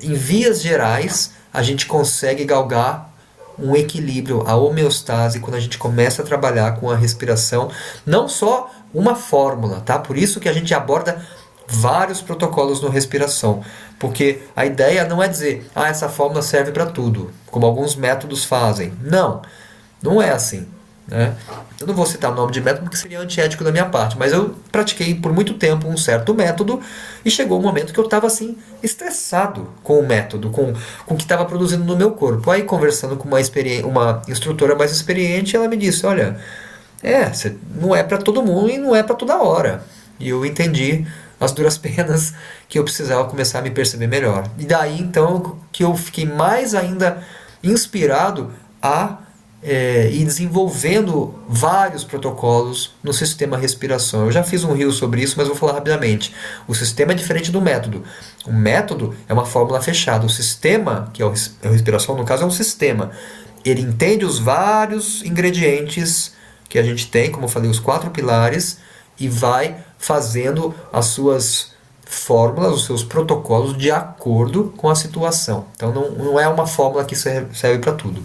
em vias gerais, a gente consegue galgar um equilíbrio, a homeostase, quando a gente começa a trabalhar com a respiração. Não só uma fórmula, tá? Por isso que a gente aborda vários protocolos no respiração, porque a ideia não é dizer, essa fórmula serve para tudo, como alguns métodos fazem. Não é assim. né? Eu não vou citar o nome de método porque seria antiético da minha parte, mas eu pratiquei por muito tempo um certo método e chegou um momento que eu estava assim, estressado com o método, com o que estava produzindo no meu corpo. Aí, conversando com uma instrutora mais experiente, ela me disse: Olha, não é para todo mundo e não é para toda hora. E eu entendi as duras penas que eu precisava começar a me perceber melhor. E daí então que eu fiquei mais ainda inspirado a ir desenvolvendo vários protocolos no sistema respiração. Eu já fiz um reel sobre isso, mas vou falar rapidamente. O sistema é diferente do método. O método é uma fórmula fechada. O sistema, que é a respiração, no caso, é um sistema. Ele entende os vários ingredientes que a gente tem, como eu falei, os 4 pilares, e vai fazendo as suas fórmulas, os seus protocolos de acordo com a situação. Então não é uma fórmula que serve para tudo,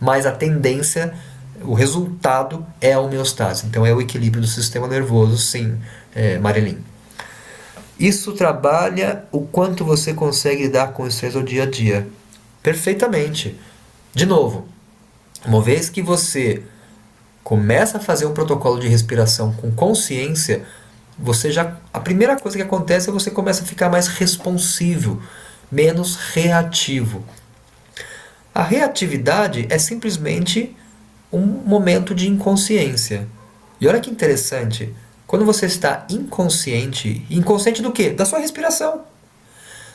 mas a tendência, o resultado é a homeostase. Então é o equilíbrio do sistema nervoso, sim, Marilyn. Isso trabalha o quanto você consegue lidar com o estresse no dia a dia. Perfeitamente. De novo, uma vez que você começa a fazer um protocolo de respiração com consciência, a primeira coisa que acontece é você começa a ficar mais responsivo, menos reativo. A reatividade é simplesmente um momento de inconsciência. E olha que interessante, quando você está inconsciente, inconsciente do quê? Da sua respiração.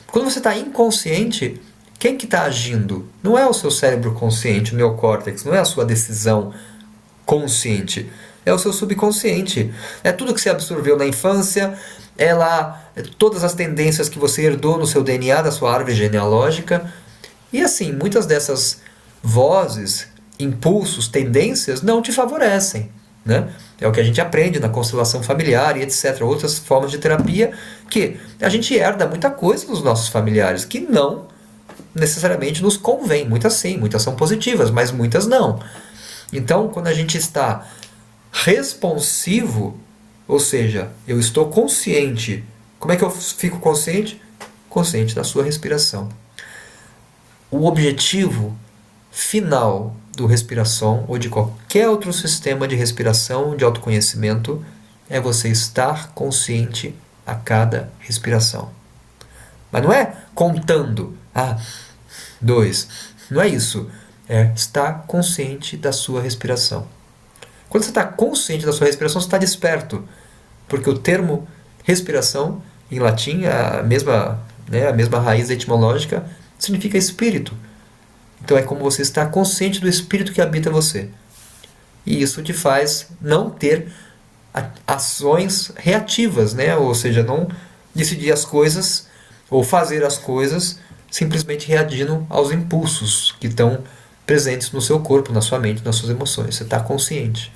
Quando você está inconsciente, quem que está agindo? Não é o seu cérebro consciente, o neocórtex, não é a sua decisão consciente. É o seu subconsciente. É tudo que você absorveu na infância, todas as tendências que você herdou no seu DNA, da sua árvore genealógica. E assim, muitas dessas vozes, impulsos, tendências não te favorecem. Né? É o que a gente aprende na constelação familiar e etc. Outras formas de terapia que a gente herda muita coisa dos nossos familiares que não necessariamente nos convém. Muitas sim, muitas são positivas, mas muitas não. Então, quando a gente está responsivo, ou seja, eu estou consciente. Como é que eu fico consciente? Consciente da sua respiração. O objetivo final do respiração ou de qualquer outro sistema de respiração, de autoconhecimento, é você estar consciente a cada respiração. Mas não é contando. 2. Não é isso. É estar consciente da sua respiração. Quando você está consciente da sua respiração, você está desperto. Porque o termo respiração, em latim, a mesma raiz etimológica, significa espírito. Então é como você estar consciente do espírito que habita você. E isso te faz não ter ações reativas, né? Ou seja, não decidir as coisas ou fazer as coisas simplesmente reagindo aos impulsos que estão presentes no seu corpo, na sua mente, nas suas emoções. Você está consciente.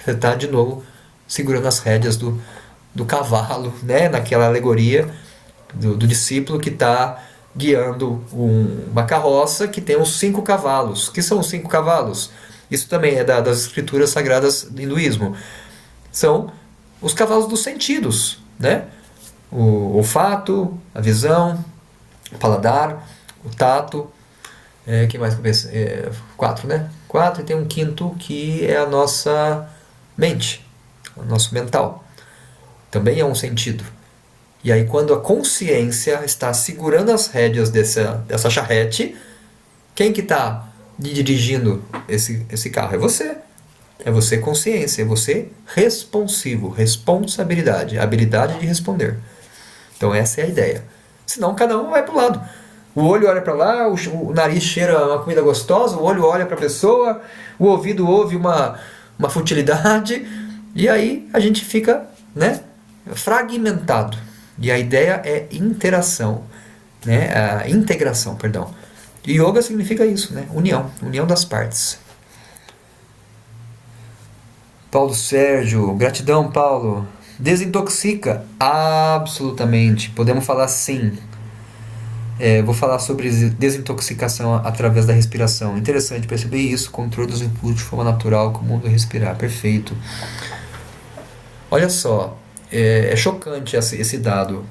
Você está, de novo, segurando as rédeas do cavalo, né? Naquela alegoria do discípulo que está guiando uma carroça que tem os 5 cavalos. Que são os 5 cavalos? Isso também é das escrituras sagradas do hinduísmo. São os cavalos dos sentidos, né? O olfato, a visão, o paladar, o tato. Que mais que eu penso? 4, né? 4 e tem um quinto que é a nossa mente, o nosso mental. Também é um sentido. E aí quando a consciência está segurando as rédeas dessa charrete, quem que está dirigindo esse carro? É você. É você consciência, é você responsivo, responsabilidade, habilidade de responder. Então essa é a ideia. Senão cada um vai para o lado. O olho olha para lá, o nariz cheira uma comida gostosa, o olho olha para a pessoa, o ouvido ouve uma futilidade, e aí a gente fica, né, fragmentado. E a ideia é interação, né, a integração, perdão. E yoga significa isso, né, união das partes. Paulo Sérgio, gratidão, Paulo. Desintoxica? Absolutamente. Podemos falar sim. Vou falar sobre desintoxicação através da respiração. Interessante perceber isso. Controle dos impulsos de forma natural, como o respirar. Perfeito. Olha só, é chocante esse dado.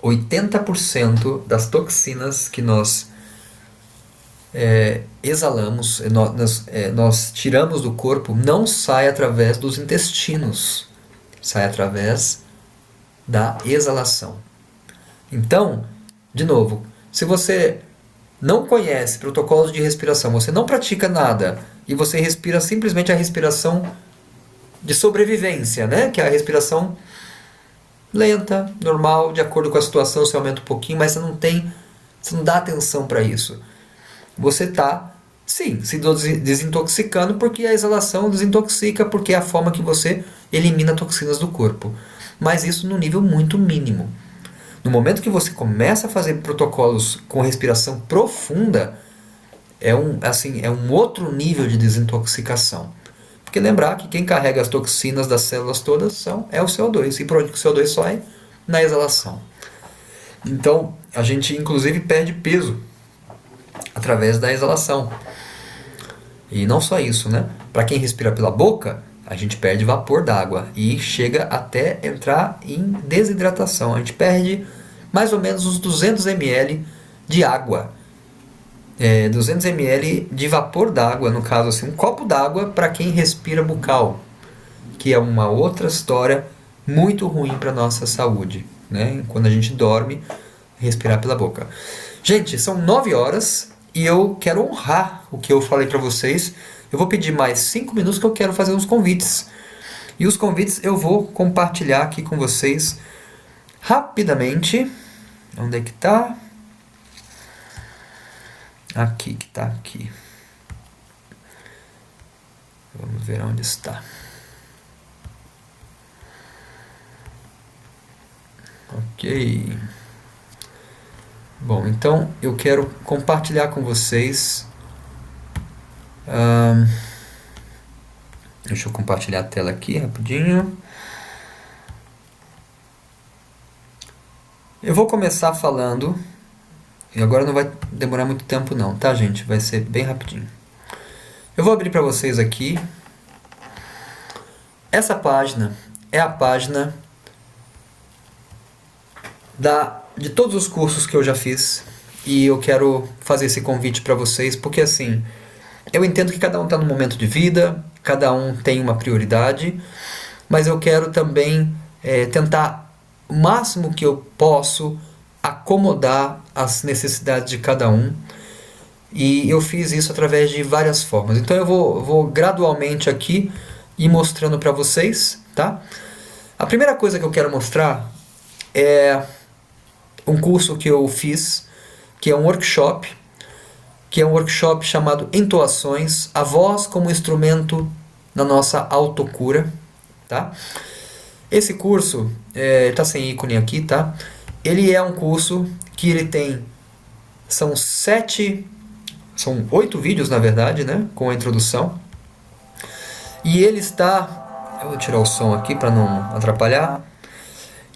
80% das toxinas que nós exalamos, nós tiramos do corpo, não sai através dos intestinos, sai através da exalação. Então, de novo, se você não conhece protocolos de respiração, você não pratica nada e você respira simplesmente a respiração de sobrevivência, né? Que é a respiração lenta, normal, de acordo com a situação, você aumenta um pouquinho, mas você não dá atenção para isso. Você está, sim, se desintoxicando porque a exalação desintoxica, porque é a forma que você elimina toxinas do corpo. Mas isso num nível muito mínimo. No momento que você começa a fazer protocolos com respiração profunda, é um outro nível de desintoxicação. Porque lembrar que quem carrega as toxinas das células todas é o CO2. E por onde que o CO2 sai? Na exalação. Então, a gente inclusive perde peso através da exalação. E não só isso, né? Para quem respira pela boca, a gente perde vapor d'água e chega até entrar em desidratação. A gente perde mais ou menos uns 200 ml de água. 200 ml de vapor d'água, no caso assim, um copo d'água para quem respira bucal, que é uma outra história muito ruim para nossa saúde, né? Quando a gente dorme, respirar pela boca. Gente, são 9 horas e eu quero honrar o que eu falei para vocês. Eu vou pedir mais 5 minutos que eu quero fazer uns convites. E os convites eu vou compartilhar aqui com vocês rapidamente. Onde é que tá? Aqui que tá aqui. Vamos ver onde está. Ok. Bom, então eu quero compartilhar com vocês. Deixa eu compartilhar a tela aqui rapidinho. Eu vou começar falando, e agora não vai demorar muito tempo não, tá, gente? Vai ser bem rapidinho. Eu vou abrir para vocês aqui. Essa página é a página de todos os cursos que eu já fiz, e eu quero fazer esse convite para vocês, porque assim, eu entendo que cada um está num momento de vida, cada um tem uma prioridade, mas eu quero também tentar o máximo que eu posso acomodar as necessidades de cada um, e eu fiz isso através de várias formas. Então eu vou gradualmente aqui ir mostrando para vocês, tá? A primeira coisa que eu quero mostrar é um curso que eu fiz, que é um workshop chamado Entoações, a voz como instrumento na nossa autocura, tá? Esse curso, tá sem ícone aqui, tá? Ele é um curso que ele tem, são 8 vídeos na verdade, né? Com a introdução. E ele está, eu vou tirar o som aqui para não atrapalhar.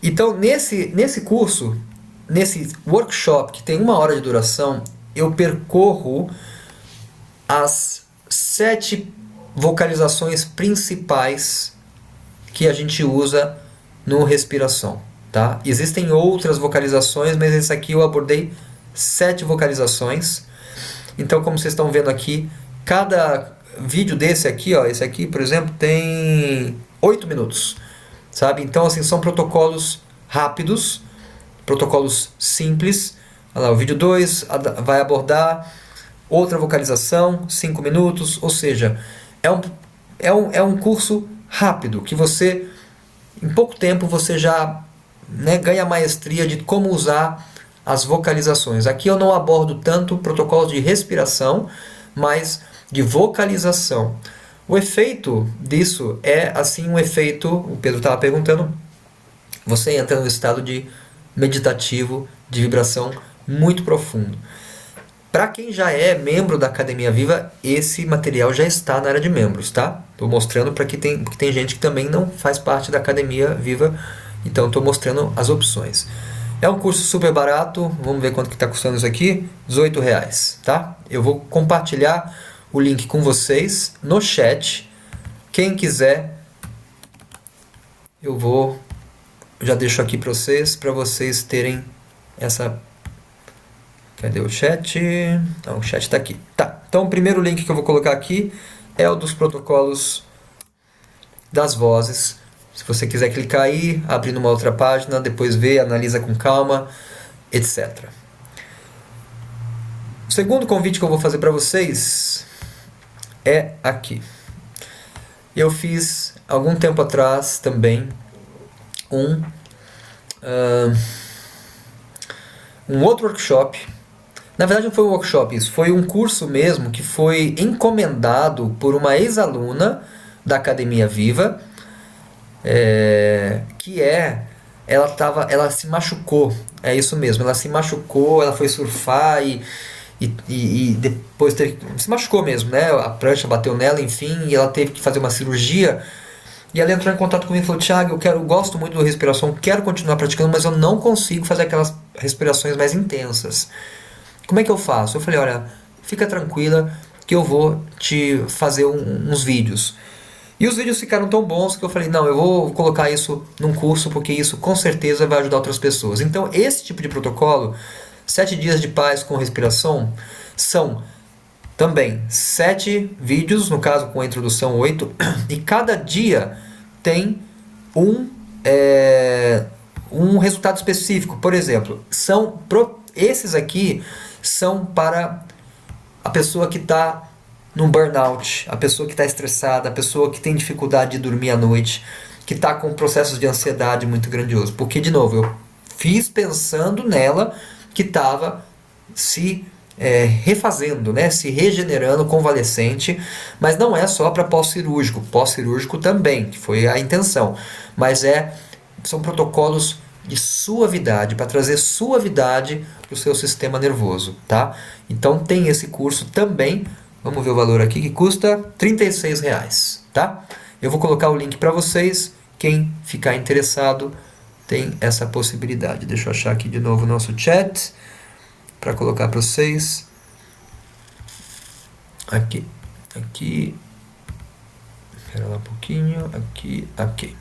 Então nesse curso, nesse workshop que tem 1 hora de duração, eu percorro as 7 vocalizações principais que a gente usa no respiração, tá? Existem outras vocalizações, mas esse aqui eu abordei 7 vocalizações. Então, como vocês estão vendo aqui, cada vídeo desse aqui, ó, esse aqui, por exemplo, tem 8 minutos, sabe? Então, assim, são protocolos rápidos, protocolos simples. Olha lá, o vídeo 2 vai abordar outra vocalização, 5 minutos, ou seja, é um curso rápido, que você, em pouco tempo, você já, né, ganha maestria de como usar as vocalizações. Aqui eu não abordo tanto protocolos de respiração, mas de vocalização. O efeito disso é assim um efeito, o Pedro estava perguntando, você entra no estado de meditativo, de vibração muito profundo. Para quem já é membro da Academia Viva, esse material já está na área de membros, tá? Estou mostrando para que tem gente que também não faz parte da Academia Viva, então estou mostrando as opções. É um curso super barato, vamos ver quanto que está custando isso aqui, R$18, tá? Eu vou compartilhar o link com vocês no chat. Quem quiser, já deixo aqui para vocês terem Cadê o chat? Não, o chat está aqui. Tá, então o primeiro link que eu vou colocar aqui é o dos protocolos das vozes. Se você quiser clicar aí, abrir numa outra página, depois ver, analisa com calma, etc. O segundo convite que eu vou fazer para vocês é aqui. Eu fiz algum tempo atrás também um, uh, um outro workshop. Na verdade não foi um workshop, isso foi um curso mesmo que foi encomendado por uma ex-aluna da Academia Viva, ela se machucou, é isso mesmo, ela se machucou, ela foi surfar e depois se machucou mesmo, né? A prancha bateu nela, enfim, e ela teve que fazer uma cirurgia. E ela entrou em contato comigo e falou: Thiago, eu gosto muito da respiração, quero continuar praticando, mas eu não consigo fazer aquelas respirações mais intensas. Como é que eu faço? Eu falei: olha, fica tranquila que eu vou te fazer uns vídeos. E os vídeos ficaram tão bons que eu falei: não, eu vou colocar isso num curso porque isso com certeza vai ajudar outras pessoas. Então, esse tipo de protocolo, 7 dias de paz com respiração, são também 7 vídeos, no caso com a introdução 8, e cada dia tem um, um resultado específico. Por exemplo, esses aqui são para a pessoa que está num burnout, a pessoa que está estressada, a pessoa que tem dificuldade de dormir à noite, que está com processos de ansiedade muito grandioso. Porque, de novo, eu fiz pensando nela que estava se refazendo, né? Se regenerando, convalescente, mas não é só para pós-cirúrgico. Pós-cirúrgico também, que foi a intenção. Mas são protocolos de suavidade, para trazer suavidade para o seu sistema nervoso, tá? Então tem esse curso também. Vamos ver o valor aqui, que custa R$ 36, tá? Eu vou colocar o link para vocês. Quem ficar interessado tem essa possibilidade. Deixa eu achar aqui de novo o nosso chat para colocar para vocês. Aqui. Espera lá um pouquinho. Aqui.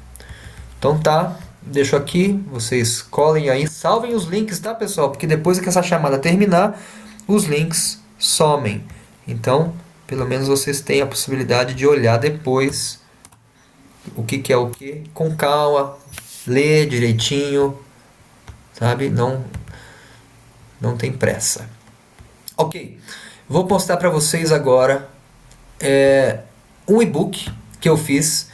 Então tá. Deixo aqui. Vocês colhem aí. Salvem os links, tá, pessoal? Porque depois que essa chamada terminar, os links somem. Então, pelo menos vocês têm a possibilidade de olhar depois o que é o que, com calma, ler direitinho, sabe? Não tem pressa. Ok, vou postar para vocês agora um e-book que eu fiz,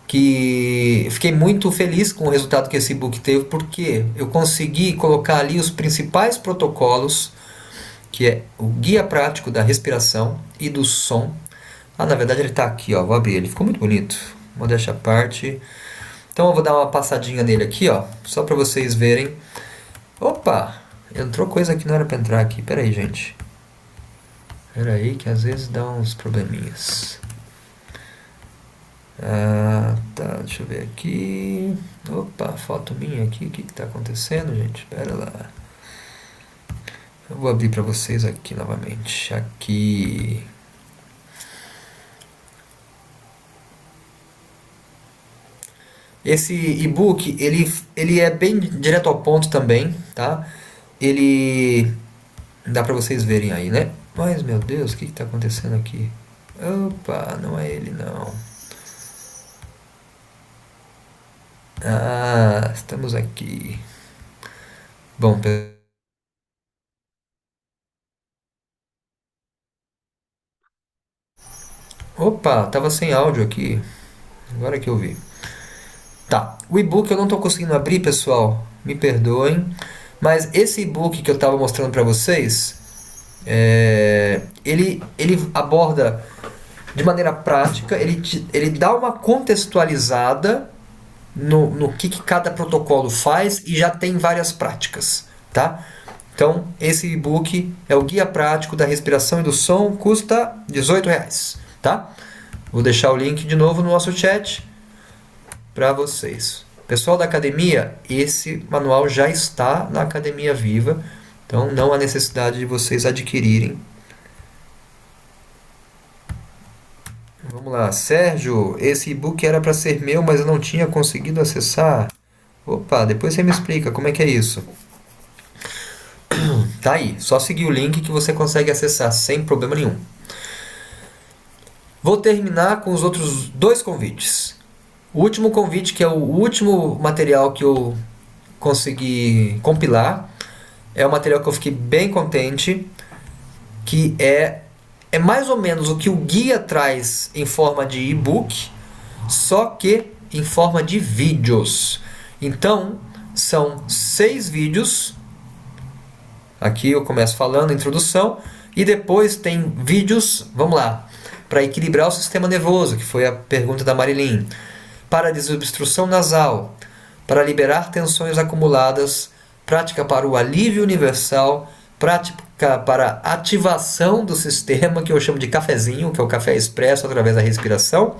que fiquei muito feliz com o resultado que esse e-book teve, porque eu consegui colocar ali os principais protocolos, que é o guia prático da respiração e do som. Na verdade ele está aqui, ó, vou abrir, ele ficou muito bonito, modéstia à parte. Então eu vou dar uma passadinha nele aqui, ó, só para vocês verem. Opa, entrou coisa que não era para entrar aqui, pera aí, gente. Pera aí que às vezes dá uns probleminhas. Tá, deixa eu ver aqui. Opa, foto minha aqui, o que está acontecendo, gente? Pera lá. Eu vou abrir para vocês aqui novamente. Aqui. Esse e-book, ele é bem direto ao ponto também, tá? Ele dá para vocês verem aí, né? Mas, meu Deus, o que está acontecendo aqui? Opa, não é ele não. Estamos aqui. Bom, opa, tava sem áudio aqui. Agora que eu vi. Tá, o e-book eu não estou conseguindo abrir, pessoal. Me perdoem. Mas esse e-book que eu estava mostrando para vocês, ele aborda de maneira prática, ele dá uma contextualizada no que cada protocolo faz e já tem várias práticas, tá? Então, esse e-book é o Guia Prático da Respiração e do Som, custa R$ 18, tá? Vou deixar o link de novo no nosso chat para vocês. Pessoal da academia, esse manual já está na Academia Viva, então não há necessidade de vocês adquirirem. Vamos lá, Sérgio, esse e-book era para ser meu, mas eu não tinha conseguido acessar. Opa, depois você me explica como é que é isso. Tá aí, só seguir o link que você consegue acessar sem problema nenhum. Vou terminar com os outros dois convites. O último convite, que é o último material que eu consegui compilar, é um material que eu fiquei bem contente, que é mais ou menos o que o guia traz em forma de e-book, só que em forma de vídeos. Então, são 6 vídeos. Aqui eu começo falando a introdução e depois tem vídeos, vamos lá, para equilibrar o sistema nervoso, que foi a pergunta da Marilyn, para desobstrução nasal, para liberar tensões acumuladas, prática para o alívio universal, prática para ativação do sistema, que eu chamo de cafezinho, que é o café expresso através da respiração,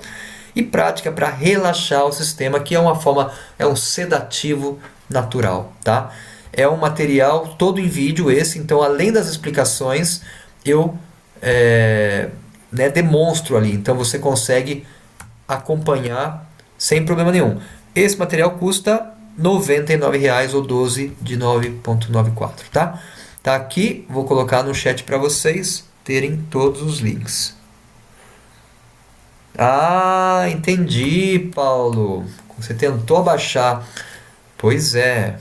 e prática para relaxar o sistema, que é uma forma, é um sedativo natural, tá? É um material todo em vídeo esse, então além das explicações, eu demonstro ali, então você consegue acompanhar sem problema nenhum. Esse material custa R$ 99,00 ou 12 de 9,94, tá? Tá aqui, vou colocar no chat para vocês terem todos os links. Ah, entendi, Paulo. Você tentou abaixar. Pois é.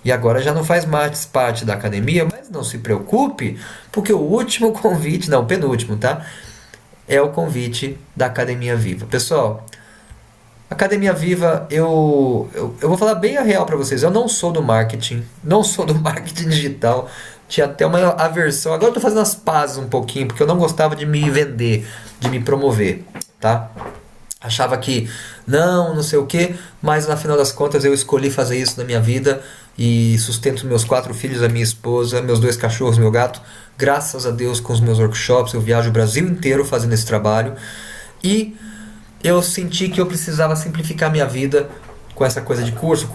E agora já não faz mais parte da academia, mas não se preocupe, porque o último convite, não, o penúltimo, tá? É o convite da Academia Viva. Pessoal, Academia Viva, eu vou falar bem a real para vocês. Eu não sou do marketing, não sou do marketing digital. Tinha até uma aversão. Agora eu tô fazendo as pazes um pouquinho, porque eu não gostava de me vender, de me promover, tá? Achava que não sei o que, mas na final das contas eu escolhi fazer isso na minha vida e sustento meus 4 filhos, a minha esposa, meus 2 cachorros, meu gato. Graças a Deus com os meus workshops, eu viajo o Brasil inteiro fazendo esse trabalho e eu senti que eu precisava simplificar minha vida com essa coisa de curso.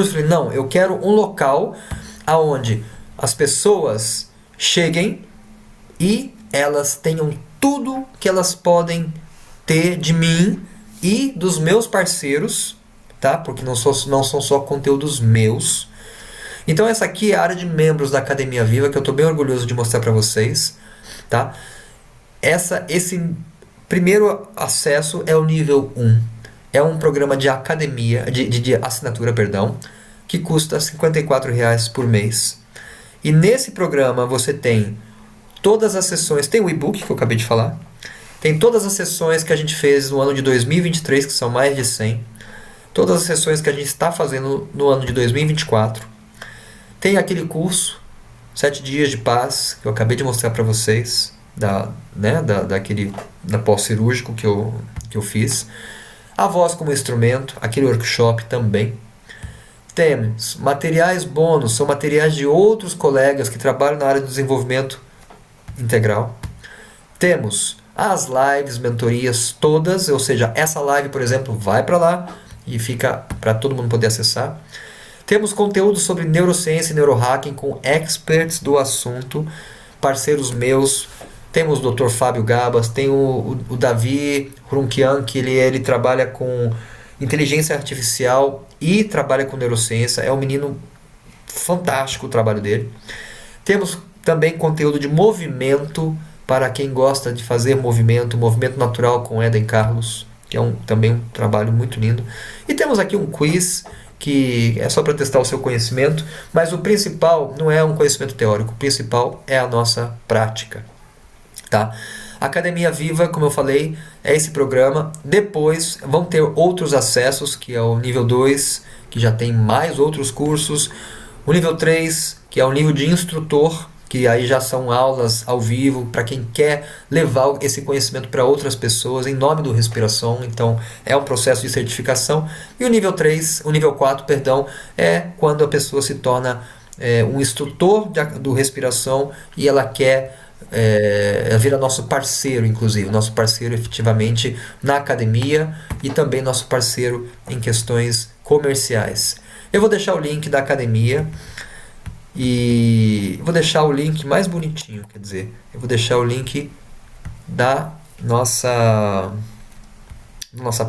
Falei, não, eu quero um local aonde as pessoas cheguem e elas tenham tudo que elas podem ter de mim e dos meus parceiros, tá? Porque não são só conteúdos meus. Então essa aqui é a área de membros da Academia Viva, que eu estou bem orgulhoso de mostrar para vocês, tá? Esse primeiro acesso é o nível 1. É um programa de academia, de assinatura, perdão, que custa R$ 54,00 por mês. E nesse programa você tem todas as sessões, tem o e-book que eu acabei de falar, tem todas as sessões que a gente fez no ano de 2023, que são mais de 100, todas as sessões que a gente está fazendo no ano de 2024. Tem aquele curso, 7 dias de paz, que eu acabei de mostrar para vocês, da pós-cirúrgico que eu fiz. A voz como instrumento, aquele workshop também. Temos materiais bônus, são materiais de outros colegas que trabalham na área do desenvolvimento integral. Temos as lives, mentorias todas, ou seja, essa live, por exemplo, vai para lá e fica para todo mundo poder acessar. Temos conteúdo sobre neurociência e neurohacking com experts do assunto, parceiros meus. Temos o Dr. Fábio Gabas, tem o Davi Runkian, que ele trabalha com inteligência artificial e trabalha com neurociência. É um menino fantástico o trabalho dele. Temos também conteúdo de movimento para quem gosta de fazer movimento natural com Eden Carlos, que é também um trabalho muito lindo. E temos aqui um quiz que é só para testar o seu conhecimento, mas o principal não é um conhecimento teórico, o principal é a nossa prática. Tá? Academia Viva, como eu falei, é esse programa. Depois vão ter outros acessos, que é o nível 2, que já tem mais outros cursos. O nível 3, que é o nível de instrutor, que aí já são aulas ao vivo para quem quer levar esse conhecimento para outras pessoas em nome do Respiração. Então é um processo de certificação. E o nível 3, o nível 4, perdão, é quando a pessoa se torna um instrutor do Respiração e ela quer vira nosso parceiro, inclusive, nosso parceiro efetivamente na academia e também nosso parceiro em questões comerciais. Eu vou deixar o link da academia e vou deixar o link mais bonitinho, quer dizer, eu vou deixar o link da nossa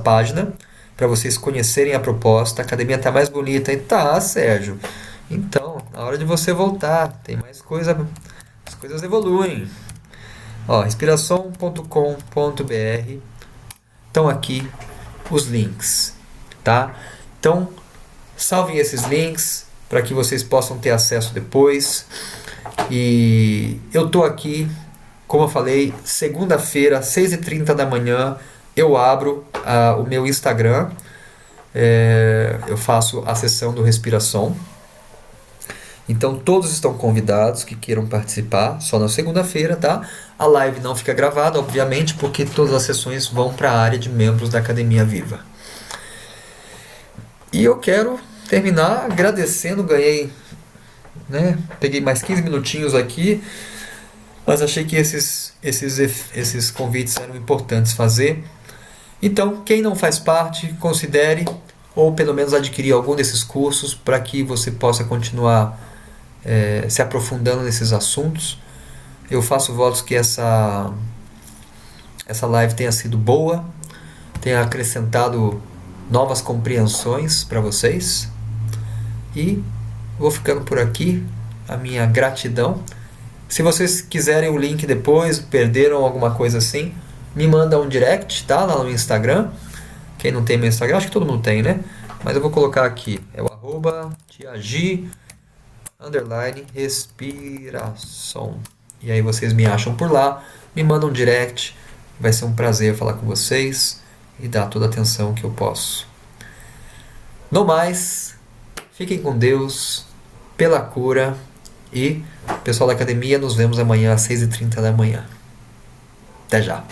página para vocês conhecerem a proposta. A academia está mais bonita, e tá, Sérgio, Então, na hora de você voltar, tem mais coisa, as coisas evoluem. Ó, inspiração.com.br, estão aqui os links, tá? Então, salvem esses links para que vocês possam ter acesso depois. E eu tô aqui, como eu falei, segunda-feira, 6h30 da manhã, eu abro o meu Instagram. Eu faço a sessão do Respiração. Então todos estão convidados que queiram participar, só na segunda-feira, tá? A live não fica gravada, obviamente, porque todas as sessões vão para a área de membros da Academia Viva. E eu quero terminar agradecendo, ganhei, né? Peguei mais 15 minutinhos aqui, mas achei que esses convites eram importantes fazer. Então, quem não faz parte, considere ou pelo menos adquirir algum desses cursos para que você possa continuar se aprofundando nesses assuntos. Eu faço votos que essa live tenha sido boa, tenha acrescentado novas compreensões para vocês. E vou ficando por aqui. A minha gratidão. Se vocês quiserem o link depois, perderam alguma coisa assim, me manda um direct, tá? Lá no Instagram. Quem não tem meu Instagram, acho que todo mundo tem, né? Mas eu vou colocar aqui. É o @tiagi_respiração. E aí vocês me acham por lá, me mandam um direct. Vai ser um prazer falar com vocês e dar toda a atenção que eu posso. No mais, fiquem com Deus, pela cura e, pessoal da academia, nos vemos amanhã às 6h30 da manhã. Até já!